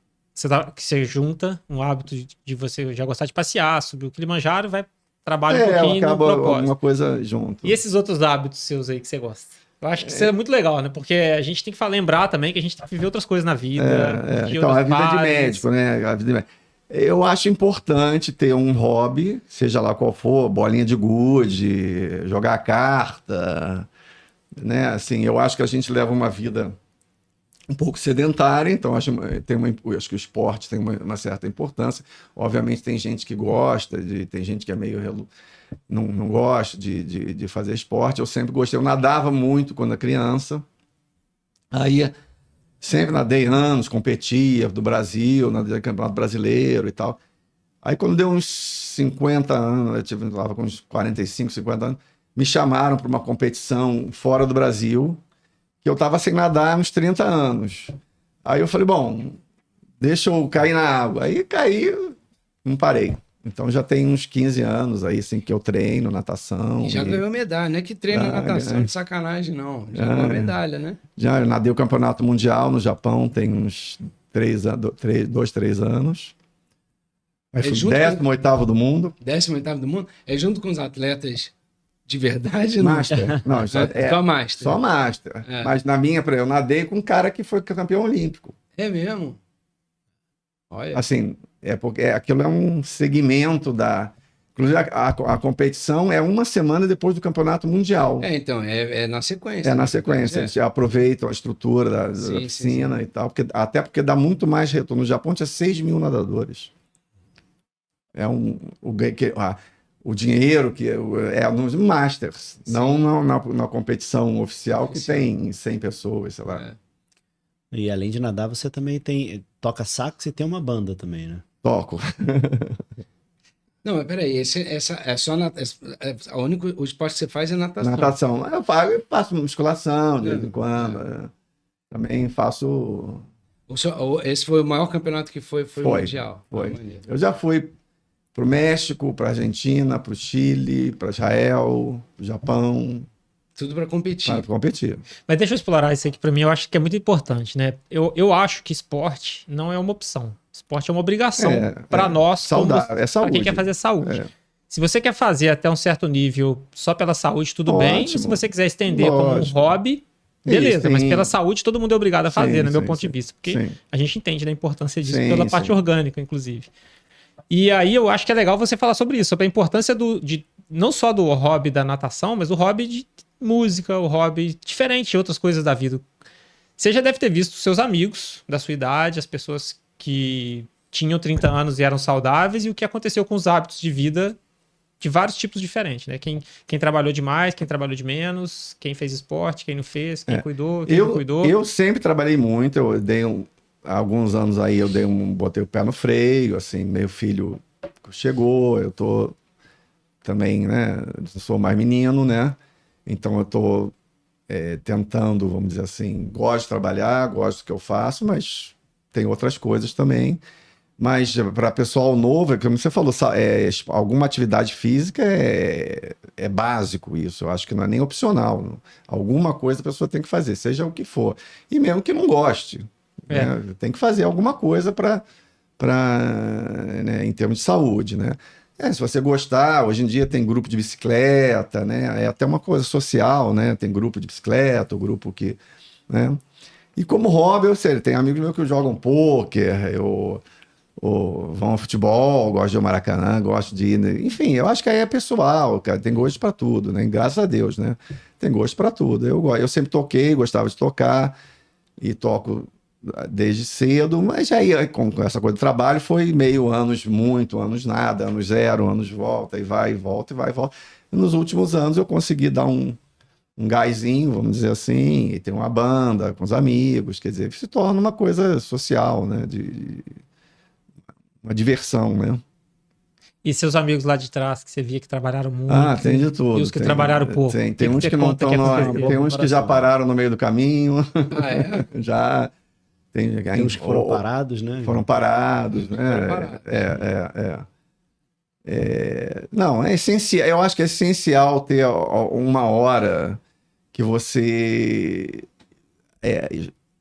que você junta um hábito de você já gostar de passear, subir o Kilimanjaro, vai trabalhar um pouquinho no propósito. Alguma coisa junto. E esses outros hábitos seus aí que você gosta? Eu acho que isso é muito legal, né? Porque a gente tem que lembrar também que a gente tem que viver outras coisas na vida. Então, a vida de médico, né? A vida de médico. Eu acho importante ter um hobby, seja lá qual for, bolinha de gude, jogar carta, né? Assim, eu acho que a gente leva uma vida um pouco sedentária, então acho que o esporte tem uma certa importância. Obviamente tem gente que gosta, tem gente que é meio não gosta de fazer esporte. Eu sempre gostei, eu nadava muito quando era criança. Aí sempre nadei anos, competia do Brasil, nadei no Campeonato Brasileiro e tal. Aí quando deu uns 50 anos, eu estava com uns 45, 50 anos, me chamaram para uma competição fora do Brasil, que eu estava sem nadar há uns 30 anos. Aí eu falei, bom, deixa eu cair na água. Aí caí, não parei. Então já tem uns 15 anos aí, assim, que eu treino natação. E já ganhou medalha, não é que treina natação de sacanagem, não. Já ganhou medalha, né? Já, eu nadei o Campeonato Mundial no Japão, tem uns 3 anos. Aí fui 18º do mundo. 18º do mundo? É junto com os atletas De verdade, não? Master. Não, Só Master. Só Master. É. Mas na minha, eu nadei com um cara que foi campeão olímpico. É mesmo? Olha. Assim, porque aquilo é um segmento da... Inclusive, a competição é uma semana depois do campeonato mundial. Então, é na sequência. É na sequência. Eles aproveitam a estrutura da Sim, piscina sim. e tal. Até porque dá muito mais retorno. No Japão tinha 6 mil nadadores. O dinheiro que é nos Masters, Sim. não na competição oficial que Sim. tem 100 pessoas, sei lá. E além de nadar, você também toca sax e tem uma banda também, né? Toco. Não, mas peraí, o esporte que você faz é natação. Natação. Eu faço musculação de vez em quando. Também faço... Esse foi o maior campeonato que foi Foi, mundial. foi. Maneiro. Eu já fui para o México, para a Argentina, para o Chile, para Israel, pro Japão, Tudo para competir. para competir. Mas deixa eu explorar isso aqui pra mim, eu acho que é muito importante, né? Eu acho que esporte não é uma opção. Esporte é uma obrigação pra nós, saudável, é pra saúde. quem quer fazer saúde. É. Se você quer fazer até um certo nível só pela saúde, tudo bem. Ótimo. Se você quiser estender como um Lógico. hobby, beleza. Sim. Mas pela saúde, todo mundo é obrigado a fazer, Sim, no meu sim, ponto sim. de vista. Porque Sim. a gente entende da importância disso Sim, pela parte sim. orgânica, inclusive. E aí eu acho que é legal você falar sobre isso, sobre a importância não só do hobby da natação, mas do hobby de música, o hobby diferente de outras coisas da vida. Você já deve ter visto seus amigos da sua idade, as pessoas que tinham 30 anos e eram saudáveis, e o que aconteceu com os hábitos de vida de vários tipos diferentes, né? Quem trabalhou demais, quem trabalhou de menos, quem fez esporte, quem não fez, quem cuidou, quem não cuidou. Eu sempre trabalhei muito, há alguns anos aí botei o pé no freio, assim, meu filho chegou, eu tô também, né, sou mais menino, né, então eu tô tentando, vamos dizer assim, gosto de trabalhar, gosto do que eu faço, mas tem outras coisas também. Mas para pessoal novo, como você falou, alguma atividade física é básico isso. Eu acho que não é nem opcional. Alguma coisa a pessoa tem que fazer, seja o que for. E mesmo que não goste, né? Tem que fazer alguma coisa né, em termos de saúde, né? Se você gostar, hoje em dia tem grupo de bicicleta, né? É até uma coisa social, né? Tem grupo de bicicleta, o grupo que... Né? E como hobby, eu sei, tem amigos meus que jogam pôquer, vão ao futebol, gosto de ir ao Maracanã, gosto de ir... Enfim, eu acho que aí é pessoal, cara. Tem gosto para tudo, né? Graças a Deus, né? Tem gosto para tudo. Eu sempre toquei, gostava de tocar e toco desde cedo, mas aí com essa coisa de trabalho foi meio anos muito, anos nada, anos zero, anos volta, e vai, volta, e vai, volta. E nos últimos anos eu consegui dar um gásinho, vamos dizer assim, e ter uma banda com os amigos, quer dizer, se torna uma coisa social, né? Uma diversão, né? E seus amigos lá de trás, que você via que trabalharam muito. Tem de tudo. E os que trabalharam pouco. Tem uns que não estão... Tem uns que já pararam no meio do caminho. Ah, é? Já... Tem uns que foram parados, né? Foram parados, né? Não, é essencial. Eu acho que é essencial ter uma hora que você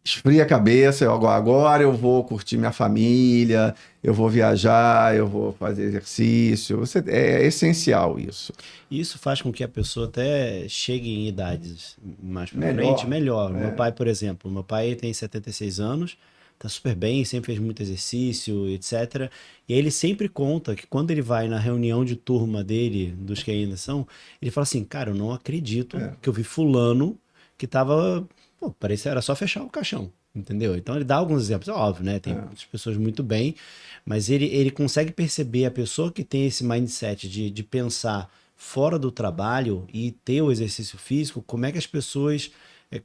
esfria a cabeça. Agora eu vou curtir minha família, eu vou viajar, eu vou fazer exercício. É essencial isso. Isso faz com que a pessoa até chegue em idades mais pra frente melhor. Meu pai, por exemplo, tem 76 anos, tá super bem, sempre fez muito exercício, etc. E aí ele sempre conta que quando ele vai na reunião de turma dele, dos que ainda são, ele fala assim, cara, eu não acredito que eu vi fulano que tava... Pô, parecia era só fechar o caixão, entendeu? Então ele dá alguns exemplos, óbvio, né? Tem muitas pessoas muito bem, mas ele consegue perceber a pessoa que tem esse mindset de pensar fora do trabalho e ter o exercício físico, como é que as pessoas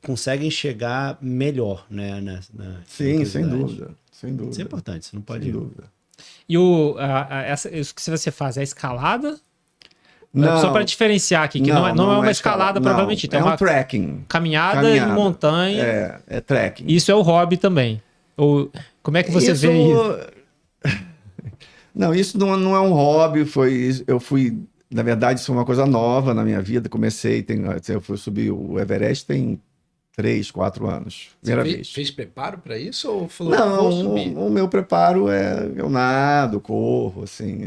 conseguem chegar melhor, né? Sim, sem dúvida, sem dúvida. Isso é importante, você não pode... Sem dúvida. E isso que você faz, é a escalada? Não, só para diferenciar aqui, que não é uma escalada, provavelmente. É um trekking. Caminhada em montanha. É trekking. Isso é o hobby também. Ou, como é que você vê isso? Não, isso não é um hobby. Eu fui, na verdade, isso foi uma coisa nova na minha vida. Eu fui subir o Everest tem 3, 4 anos. Você Primeira fez, vez. fez preparo para isso ou falou, Não, vou subir? o meu preparo eu nado, corro, assim.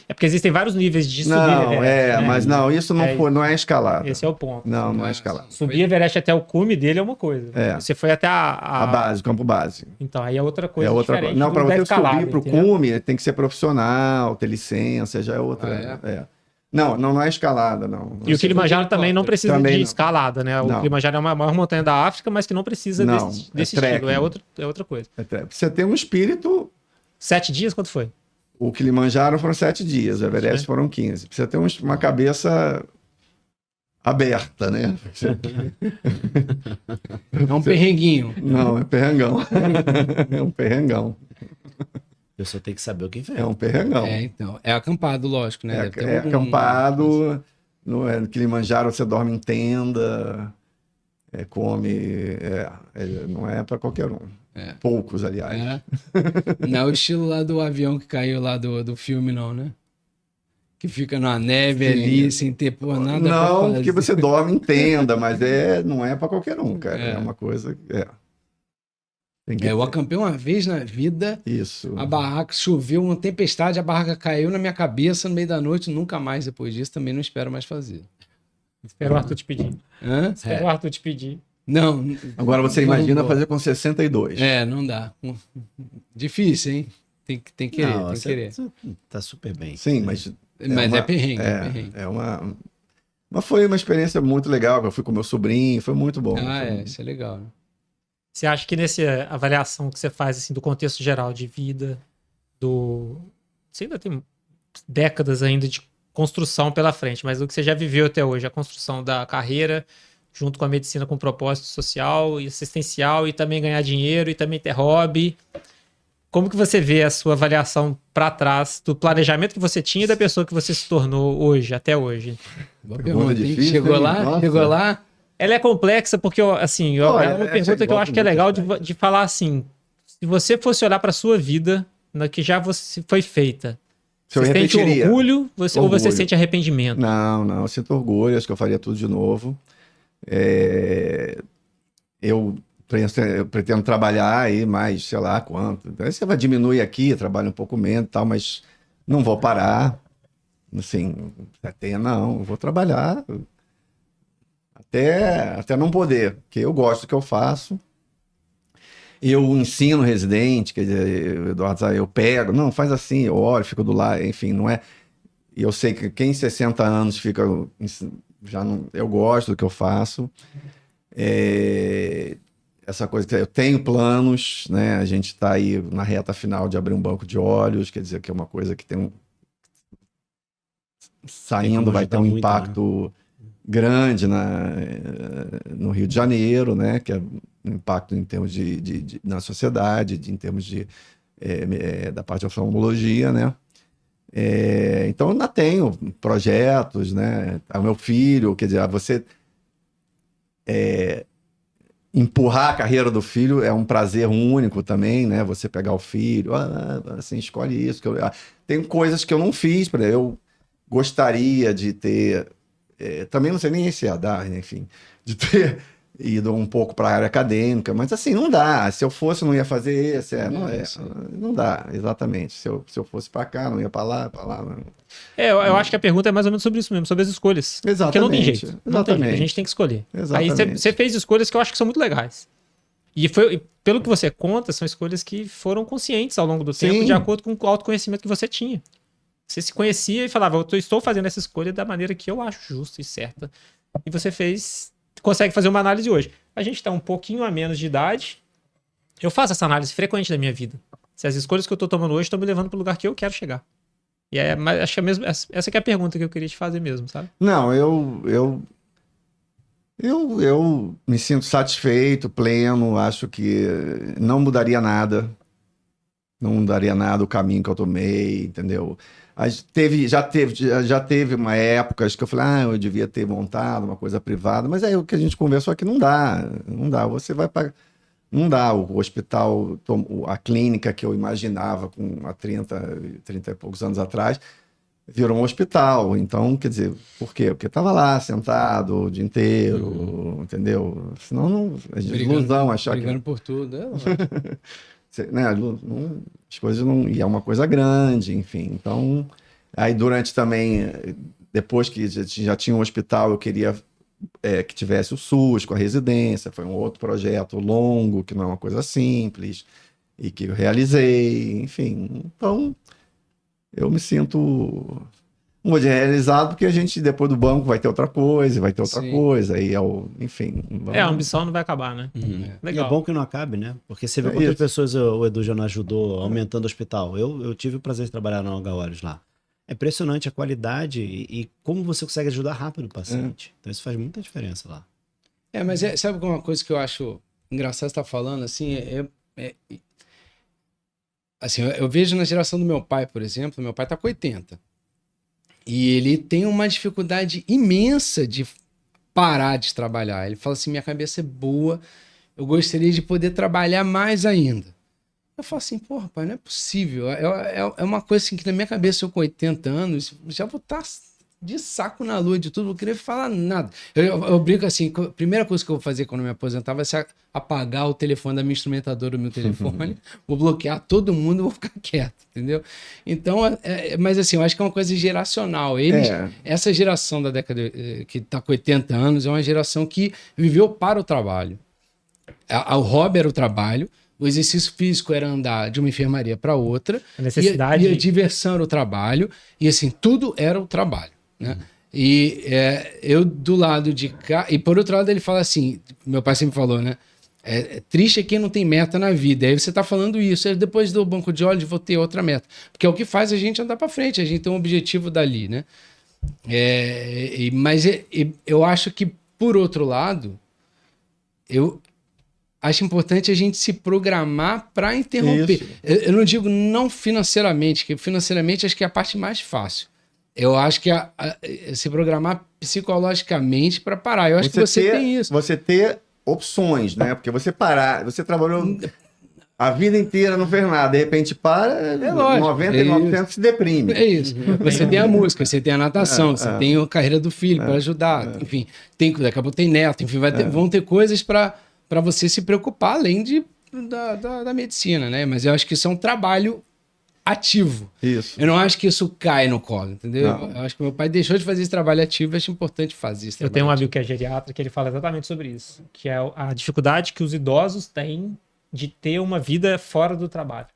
É porque existem vários níveis de subir Não, Everest, né? mas não, isso não É foi, não é escalada. Esse é o ponto. Não, não é Ah, escalada. Subir Everest até o cume dele é uma coisa. É. Você foi até A base, o campo base. Então, aí é outra coisa É outra diferente coisa. Não, para da você escalada, subir pro entendeu? cume, tem que ser profissional, ter licença, já é outra. Ah, Não é escalada, não. E o Kilimanjaro de também não precisa Também de não. escalada, né? O Não. Kilimanjaro é a maior montanha da África, mas que não precisa Não, desse é trekking. estilo. É outra coisa. Você tem um espírito. 7 dias, quanto foi? O Kilimanjaro foram 7 dias, o Everest foram 15. Precisa ter uma cabeça aberta, né? É um perrenguinho. Não, é perrengão. É um perrengão. A pessoa tem que saber o que vem. É um perrengão. Então. É acampado, lógico, né? Deve ter É algum- acampado. No Kilimanjaro você dorme em tenda, come. Não é para qualquer um. É. Poucos, aliás. É. Não é o estilo lá do avião que caiu lá do filme, não, né? Que fica na neve Sim. ali, sem ter nada pra Não, fazer. porque você dorme em tenda, mas não é para qualquer um, cara. É uma coisa. Tem que Eu ter. acampei uma vez na vida, Isso. a barraca choveu, uma tempestade, a barraca caiu na minha cabeça no meio da noite, nunca mais depois disso, também não espero mais fazer. Espera o Arthur te pedir. Hã? Espera o Arthur te pedir. Não. Agora você não imagina vou. fazer com 62. Não dá. Difícil, hein? Tem que querer, Não, tem que você querer. tá super bem. Sim, mas. Mas é perrengue, é perrengue. Mas foi uma experiência muito legal. Eu fui com meu sobrinho, foi muito bom. Isso é legal, né? Você acha que nessa avaliação que você faz assim, do contexto geral de vida, você ainda tem décadas ainda de construção pela frente, mas o que você já viveu até hoje, a construção da carreira, junto com a medicina com propósito social e assistencial, e também ganhar dinheiro, e também ter hobby. Como que você vê a sua avaliação para trás do planejamento que você tinha e da pessoa que você se tornou hoje, até hoje? Boa Pergunta pergunta, hein? difícil, Chegou hein? lá? Nossa. Chegou lá? Ela é complexa porque, assim, Olha, é uma essa pergunta que eu gosto acho que é muito legal dessa. de falar assim, se você fosse olhar para sua vida, na que já você foi feita, Se eu você sente repetiria. orgulho, ou você Orgulho. sente arrependimento? Não, eu sinto orgulho, acho que eu faria tudo de novo. Eu pretendo trabalhar aí mais, sei lá quanto. Aí você vai diminuir aqui, trabalho um pouco menos e tal, mas não vou parar. Assim, não, eu vou trabalhar até não poder, porque eu gosto do que eu faço. Eu ensino residente, quer dizer, o Eduardo sabe, eu pego, não, faz assim, eu olho, fico do lado, enfim, não é. E eu sei que quem 60 anos fica, já não, eu gosto do que eu faço. Essa coisa que eu tenho planos, né? A gente está aí na reta final de abrir um banco de óleos, quer dizer que é uma coisa que tem saindo, vai ter um muito, impacto grande no Rio de Janeiro, né? Que é um impacto em termos na sociedade, em termos da parte de oftalmologia, né? Então eu ainda tenho projetos, né? O meu filho, quer dizer, você empurrar a carreira do filho é um prazer único também, né? Você pegar o filho, assim, escolhe isso. Tem coisas que eu não fiz, por exemplo, eu gostaria de ter, também não sei nem se ia dar, né? Enfim, de ter ido um pouco para a área acadêmica, mas assim, não dá. Se eu fosse, não ia fazer esse, não dá, exatamente. Se eu fosse para cá, não ia para lá. Não. Eu acho que a pergunta é mais ou menos sobre isso mesmo, sobre as escolhas. Exatamente. Porque não tem jeito. Não tem jeito, Exatamente. a gente tem que escolher. Exatamente. Aí você fez escolhas que eu acho que são muito legais. E pelo que você conta, são escolhas que foram conscientes ao longo do tempo, Sim. de acordo com o autoconhecimento que você tinha. Você se conhecia e falava, estou fazendo essa escolha da maneira que eu acho justa e certa. E você consegue fazer uma análise hoje. A gente está um pouquinho a menos de idade. Eu faço essa análise frequente da minha vida. Se as escolhas que eu estou tomando hoje estão me levando para o lugar que eu quero chegar. E mas acho que essa que é a pergunta que eu queria te fazer mesmo, sabe? Não, eu me sinto satisfeito, pleno, acho que não mudaria nada. Não mudaria nada o caminho que eu tomei, entendeu? Já teve uma época que eu falei, eu devia ter montado uma coisa privada, mas aí o que a gente conversou aqui não dá. Você vai para... Não dá, o hospital, a clínica que eu imaginava há 30 e poucos anos atrás, virou um hospital. Então, quer dizer, por quê? Porque estava lá sentado o dia inteiro, entendeu? Senão, a ilusão achar brigando por tudo. né, as coisas não... E é uma coisa grande, enfim. Então, aí durante também, depois que já tinha um hospital, eu queria que tivesse o SUS com a residência. Foi um outro projeto longo, que não é uma coisa simples, e que eu realizei, enfim. Então, eu me sinto um dia realizado, porque a gente, depois do banco, vai ter outra coisa, vai ter outra coisa, e enfim. A ambição não vai acabar, né? Legal. E é bom que não acabe, né? Porque você vê quantas pessoas o Edu já não ajudou aumentando o hospital. Eu tive o prazer de trabalhar na Alga Olhos lá. É impressionante a qualidade e como você consegue ajudar rápido o paciente. Então isso faz muita diferença lá. Mas sabe uma coisa que eu acho engraçado você estar falando, assim, assim, eu vejo na geração do meu pai, por exemplo, meu pai tá com 80. E ele tem uma dificuldade imensa de parar de trabalhar. Ele fala assim, minha cabeça é boa, eu gostaria de poder trabalhar mais ainda. Eu falo assim, porra, pai, não é possível. É uma coisa assim que na minha cabeça, eu com 80 anos, já vou estar de saco na lua de tudo, não vou querer falar nada. Eu brinco assim, a primeira coisa que eu vou fazer quando eu me aposentar vai ser apagar o telefone da minha instrumentadora do meu telefone, vou bloquear todo mundo e vou ficar quieto, entendeu? Então, mas assim, eu acho que é uma coisa geracional. Essa geração da década que está com 80 anos é uma geração que viveu para o trabalho. O hobby era o trabalho, o exercício físico era andar de uma enfermaria para outra, a necessidade... e a diversão era o trabalho, e assim, tudo era o trabalho, né? E eu do lado de cá, e por outro lado ele fala assim, meu pai sempre falou, né? Triste é quem não tem meta na vida. Aí você tá falando isso, depois do banco de olhos vou ter outra meta, porque é o que faz a gente andar para frente, a gente tem um objetivo dali, né? Mas eu acho que, por outro lado, eu acho importante a gente se programar para interromper. Eu não digo não financeiramente, que financeiramente acho que é a parte mais fácil. Eu acho que se programar psicologicamente para parar. Eu acho que você tem isso. Você ter opções, né? Porque você você trabalhou a vida inteira, não fez nada, de repente para, 99% se deprime. É isso. Você tem a música, você tem a natação, você tem a carreira do filho para ajudar, enfim, daqui a pouco tem neto, enfim, vão ter coisas para você se preocupar, além da medicina, né? Mas eu acho que isso é um trabalho ativo. Isso. Eu não acho que isso cai no colo, entendeu? Eu acho que meu pai deixou de fazer esse trabalho ativo, eu acho importante fazer esse trabalho. Eu tenho um amigo que é geriatra, que ele fala exatamente sobre isso, que é a dificuldade que os idosos têm de ter uma vida fora do trabalho.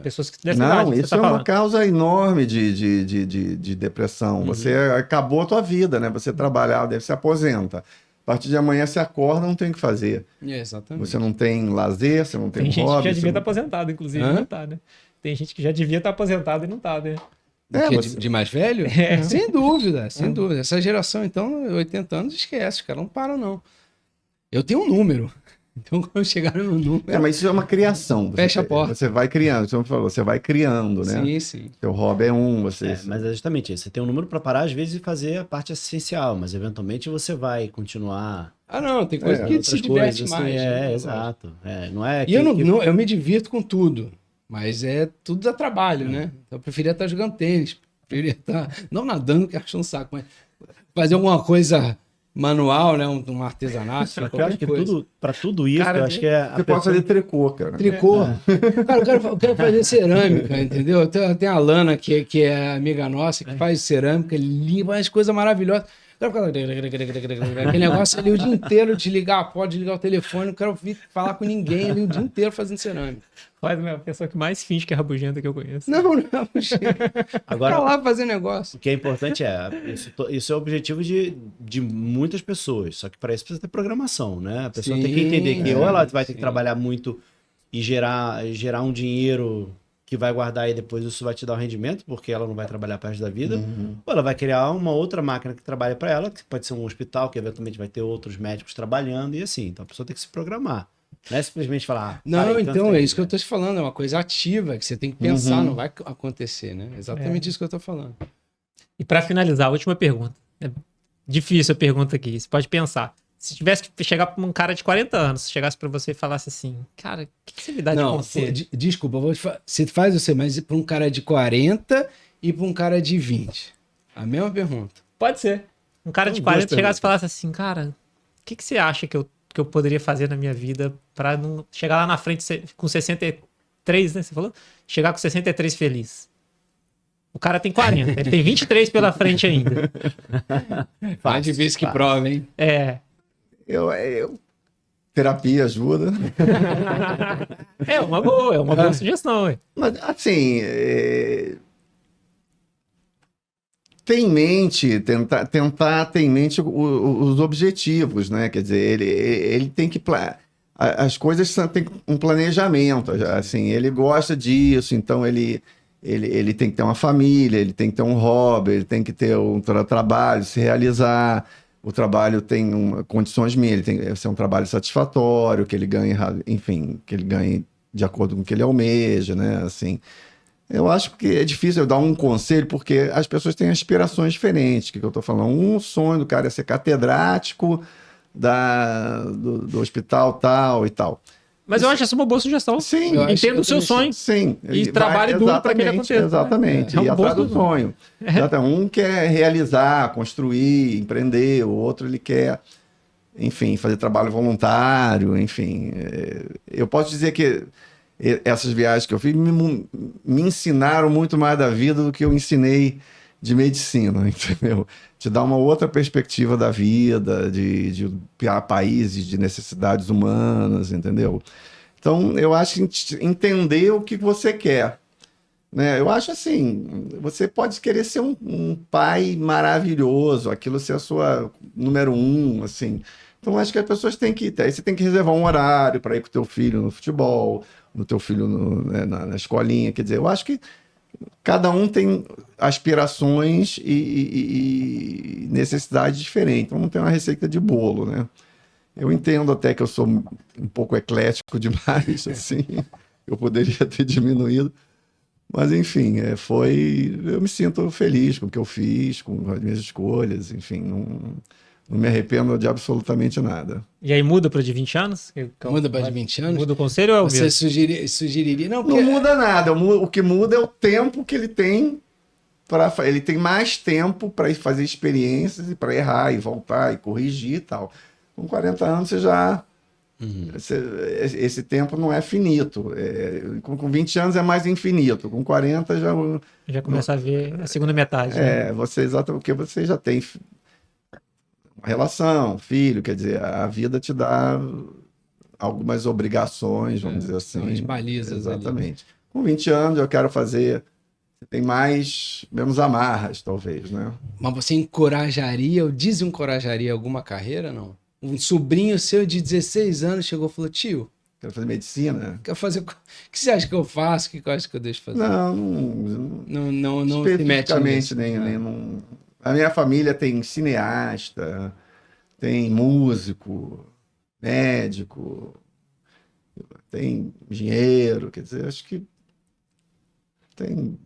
Pessoas que dessa idade, isso é uma causa enorme de depressão. Você acabou a tua vida, né? Você trabalhar, deve se aposenta. A partir de amanhã você acorda, não tem o que fazer. Exatamente. Você não tem lazer, você não tem hobby. Tem gente que já devia estar aposentado, inclusive, não tá, né? Tem gente que já devia estar aposentado e não tá, né? De mais velho? Sem dúvida, sem dúvida. Essa geração, então, 80 anos, esquece, os caras não param, não. Eu tenho um número. Então, quando chegaram no número... mas isso é uma criação. Fecha a porta. Você vai criando, você vai criando, né? Sim, sim. Seu hobby é mas é justamente isso. Você tem um número para parar, às vezes, e fazer a parte essencial, mas eventualmente você vai continuar... não, tem coisa que se diverte mais. Né? Exato. Não é e eu me divirto com tudo, mas tudo dá trabalho, né? Então, eu preferia estar jogando tênis, preferia estar... Não nadando, que acho um saco, mas fazer alguma coisa... manual, né? Um artesanato. Eu acho que para tudo isso, cara, eu acho que você pode fazer tricô, cara. Tricô. Cara, eu quero fazer cerâmica, entendeu? Tem a Lana, que é amiga nossa, que faz cerâmica, limpa, as coisas maravilhosas. Aquele negócio ali o dia inteiro, desligar a porta, desligar o telefone, não quero ouvir falar com ninguém ali o dia inteiro fazendo cerâmica. Faz a pessoa que mais finge que é rabugenta que eu conheço. Não é rabugenta. Agora, pra lá fazer negócio. O que é importante isso é o objetivo de muitas pessoas, só que para isso precisa ter programação, né? A pessoa tem que entender que ou ela vai ter que trabalhar muito e gerar um dinheiro que vai guardar e depois isso vai te dar um rendimento, porque ela não vai trabalhar para o resto da vida, ou ela vai criar uma outra máquina que trabalha para ela, que pode ser um hospital, que eventualmente vai ter outros médicos trabalhando e assim. Então a pessoa tem que se programar. Não é simplesmente falar... Não, então é isso que eu estou te falando, é uma coisa ativa, que você tem que pensar, não vai acontecer, né? Exatamente isso que eu estou falando. E para finalizar, a última pergunta. É difícil a pergunta aqui, você pode pensar. Se tivesse que chegar para um cara de 40 anos, se chegasse para você e falasse assim, cara, o que você me dá de conselho? Desculpa, eu vou te falar. Você faz mas para um cara de 40 e para um cara de 20? A mesma pergunta. Pode ser. Um cara São de duas 40 chegasse perguntas. e falasse assim, cara, o que você acha que eu poderia fazer na minha vida pra não chegar lá na frente com 63, né? Você falou? Chegar com 63 feliz. O cara tem 40, ele tem 23 pela frente ainda. Mais difícil que fácil. prova, hein? Terapia ajuda. É uma boa sugestão, ué. Mas, assim, ter em mente, tentar ter em mente os objetivos, né? Quer dizer, ele tem que... As coisas têm um planejamento, assim, ele gosta disso, então ele tem que ter uma família, ele tem que ter um hobby, ele tem que ter um trabalho, se realizar. O trabalho tem condições mínimas, ele tem que ser um trabalho satisfatório, que ele ganhe, enfim, que ele ganhe de acordo com o que ele almeja, né? Assim, eu acho que é difícil eu dar um conselho, porque as pessoas têm aspirações diferentes. O que eu estou falando? Um sonho do cara é ser catedrático do hospital tal e tal. Mas eu acho essa uma boa sugestão. Sim, Eu acho Entenda que o seu eu sonho. sim. E trabalhe duro para que ele aconteça. Exatamente. É um E bom atrás do sonho. sonho. Um quer realizar, construir, empreender, o outro ele quer, enfim, fazer trabalho voluntário, enfim. Eu posso dizer que essas viagens que eu fiz me ensinaram muito mais da vida do que eu ensinei de medicina, entendeu? Te dá uma outra perspectiva da vida, de países, de necessidades humanas, entendeu? Então, eu acho que entender o que você quer, né? Eu acho assim, você pode querer ser um pai maravilhoso, aquilo ser a sua número 1, assim. Então, acho que as pessoas têm que... Aí você tem que reservar um horário para ir com o teu filho no futebol, no teu filho na escolinha, quer dizer, eu acho que cada um tem aspirações e necessidades diferentes. Então, não tem uma receita de bolo, né? Eu entendo até que eu sou um pouco eclético demais, assim. Eu poderia ter diminuído. Mas, enfim, eu me sinto feliz com o que eu fiz, com as minhas escolhas, enfim, não me arrependo de absolutamente nada. E aí muda para de 20 anos? Muda para de 20 anos? Muda o conselho ou é o Você mesmo? sugeriria? Não, Não porque... muda nada. O que muda é o tempo que ele tem ele tem mais tempo para fazer experiências e para errar e voltar e corrigir e tal. Com 40 anos você já... Esse tempo não é finito. Com 20 anos é mais infinito. Com 40 Já começa a ver a segunda metade. Né? Porque você já tem uma relação, filho, quer dizer, a vida te dá algumas obrigações, vamos dizer assim. Umas balizas. Exatamente. Com 20 anos eu quero fazer... Tem menos amarras, talvez, né? Mas você encorajaria ou desencorajaria alguma carreira, não? Um sobrinho seu de 16 anos chegou e falou, tio, Quero fazer medicina. quero fazer... O que você acha que eu faço? O que eu acho que eu deixo fazer? Não Não se mete especificamente, nisso. nem. A minha família tem cineasta, tem músico, médico, tem engenheiro, quer dizer, acho que tem...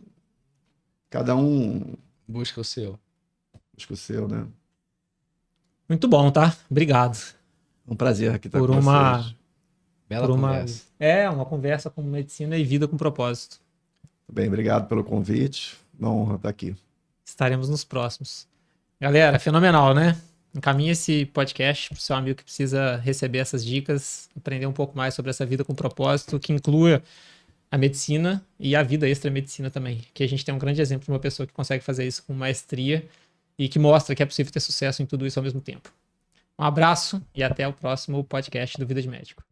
Cada um Busca o seu. busca o seu, né? Muito bom, tá? Obrigado. Um prazer aqui estar Por com uma- vocês. Bela Por conversa. uma conversa com medicina e vida com propósito. Bem, obrigado pelo convite. Uma honra estar aqui. Estaremos nos próximos. Galera, fenomenal, né? Encaminhe esse podcast para o seu amigo que precisa receber essas dicas, aprender um pouco mais sobre essa vida com propósito, que inclua a medicina e a vida extra-medicina também. Que a gente tem um grande exemplo de uma pessoa que consegue fazer isso com maestria e que mostra que é possível ter sucesso em tudo isso ao mesmo tempo. Um abraço e até o próximo podcast do Vida de Médico.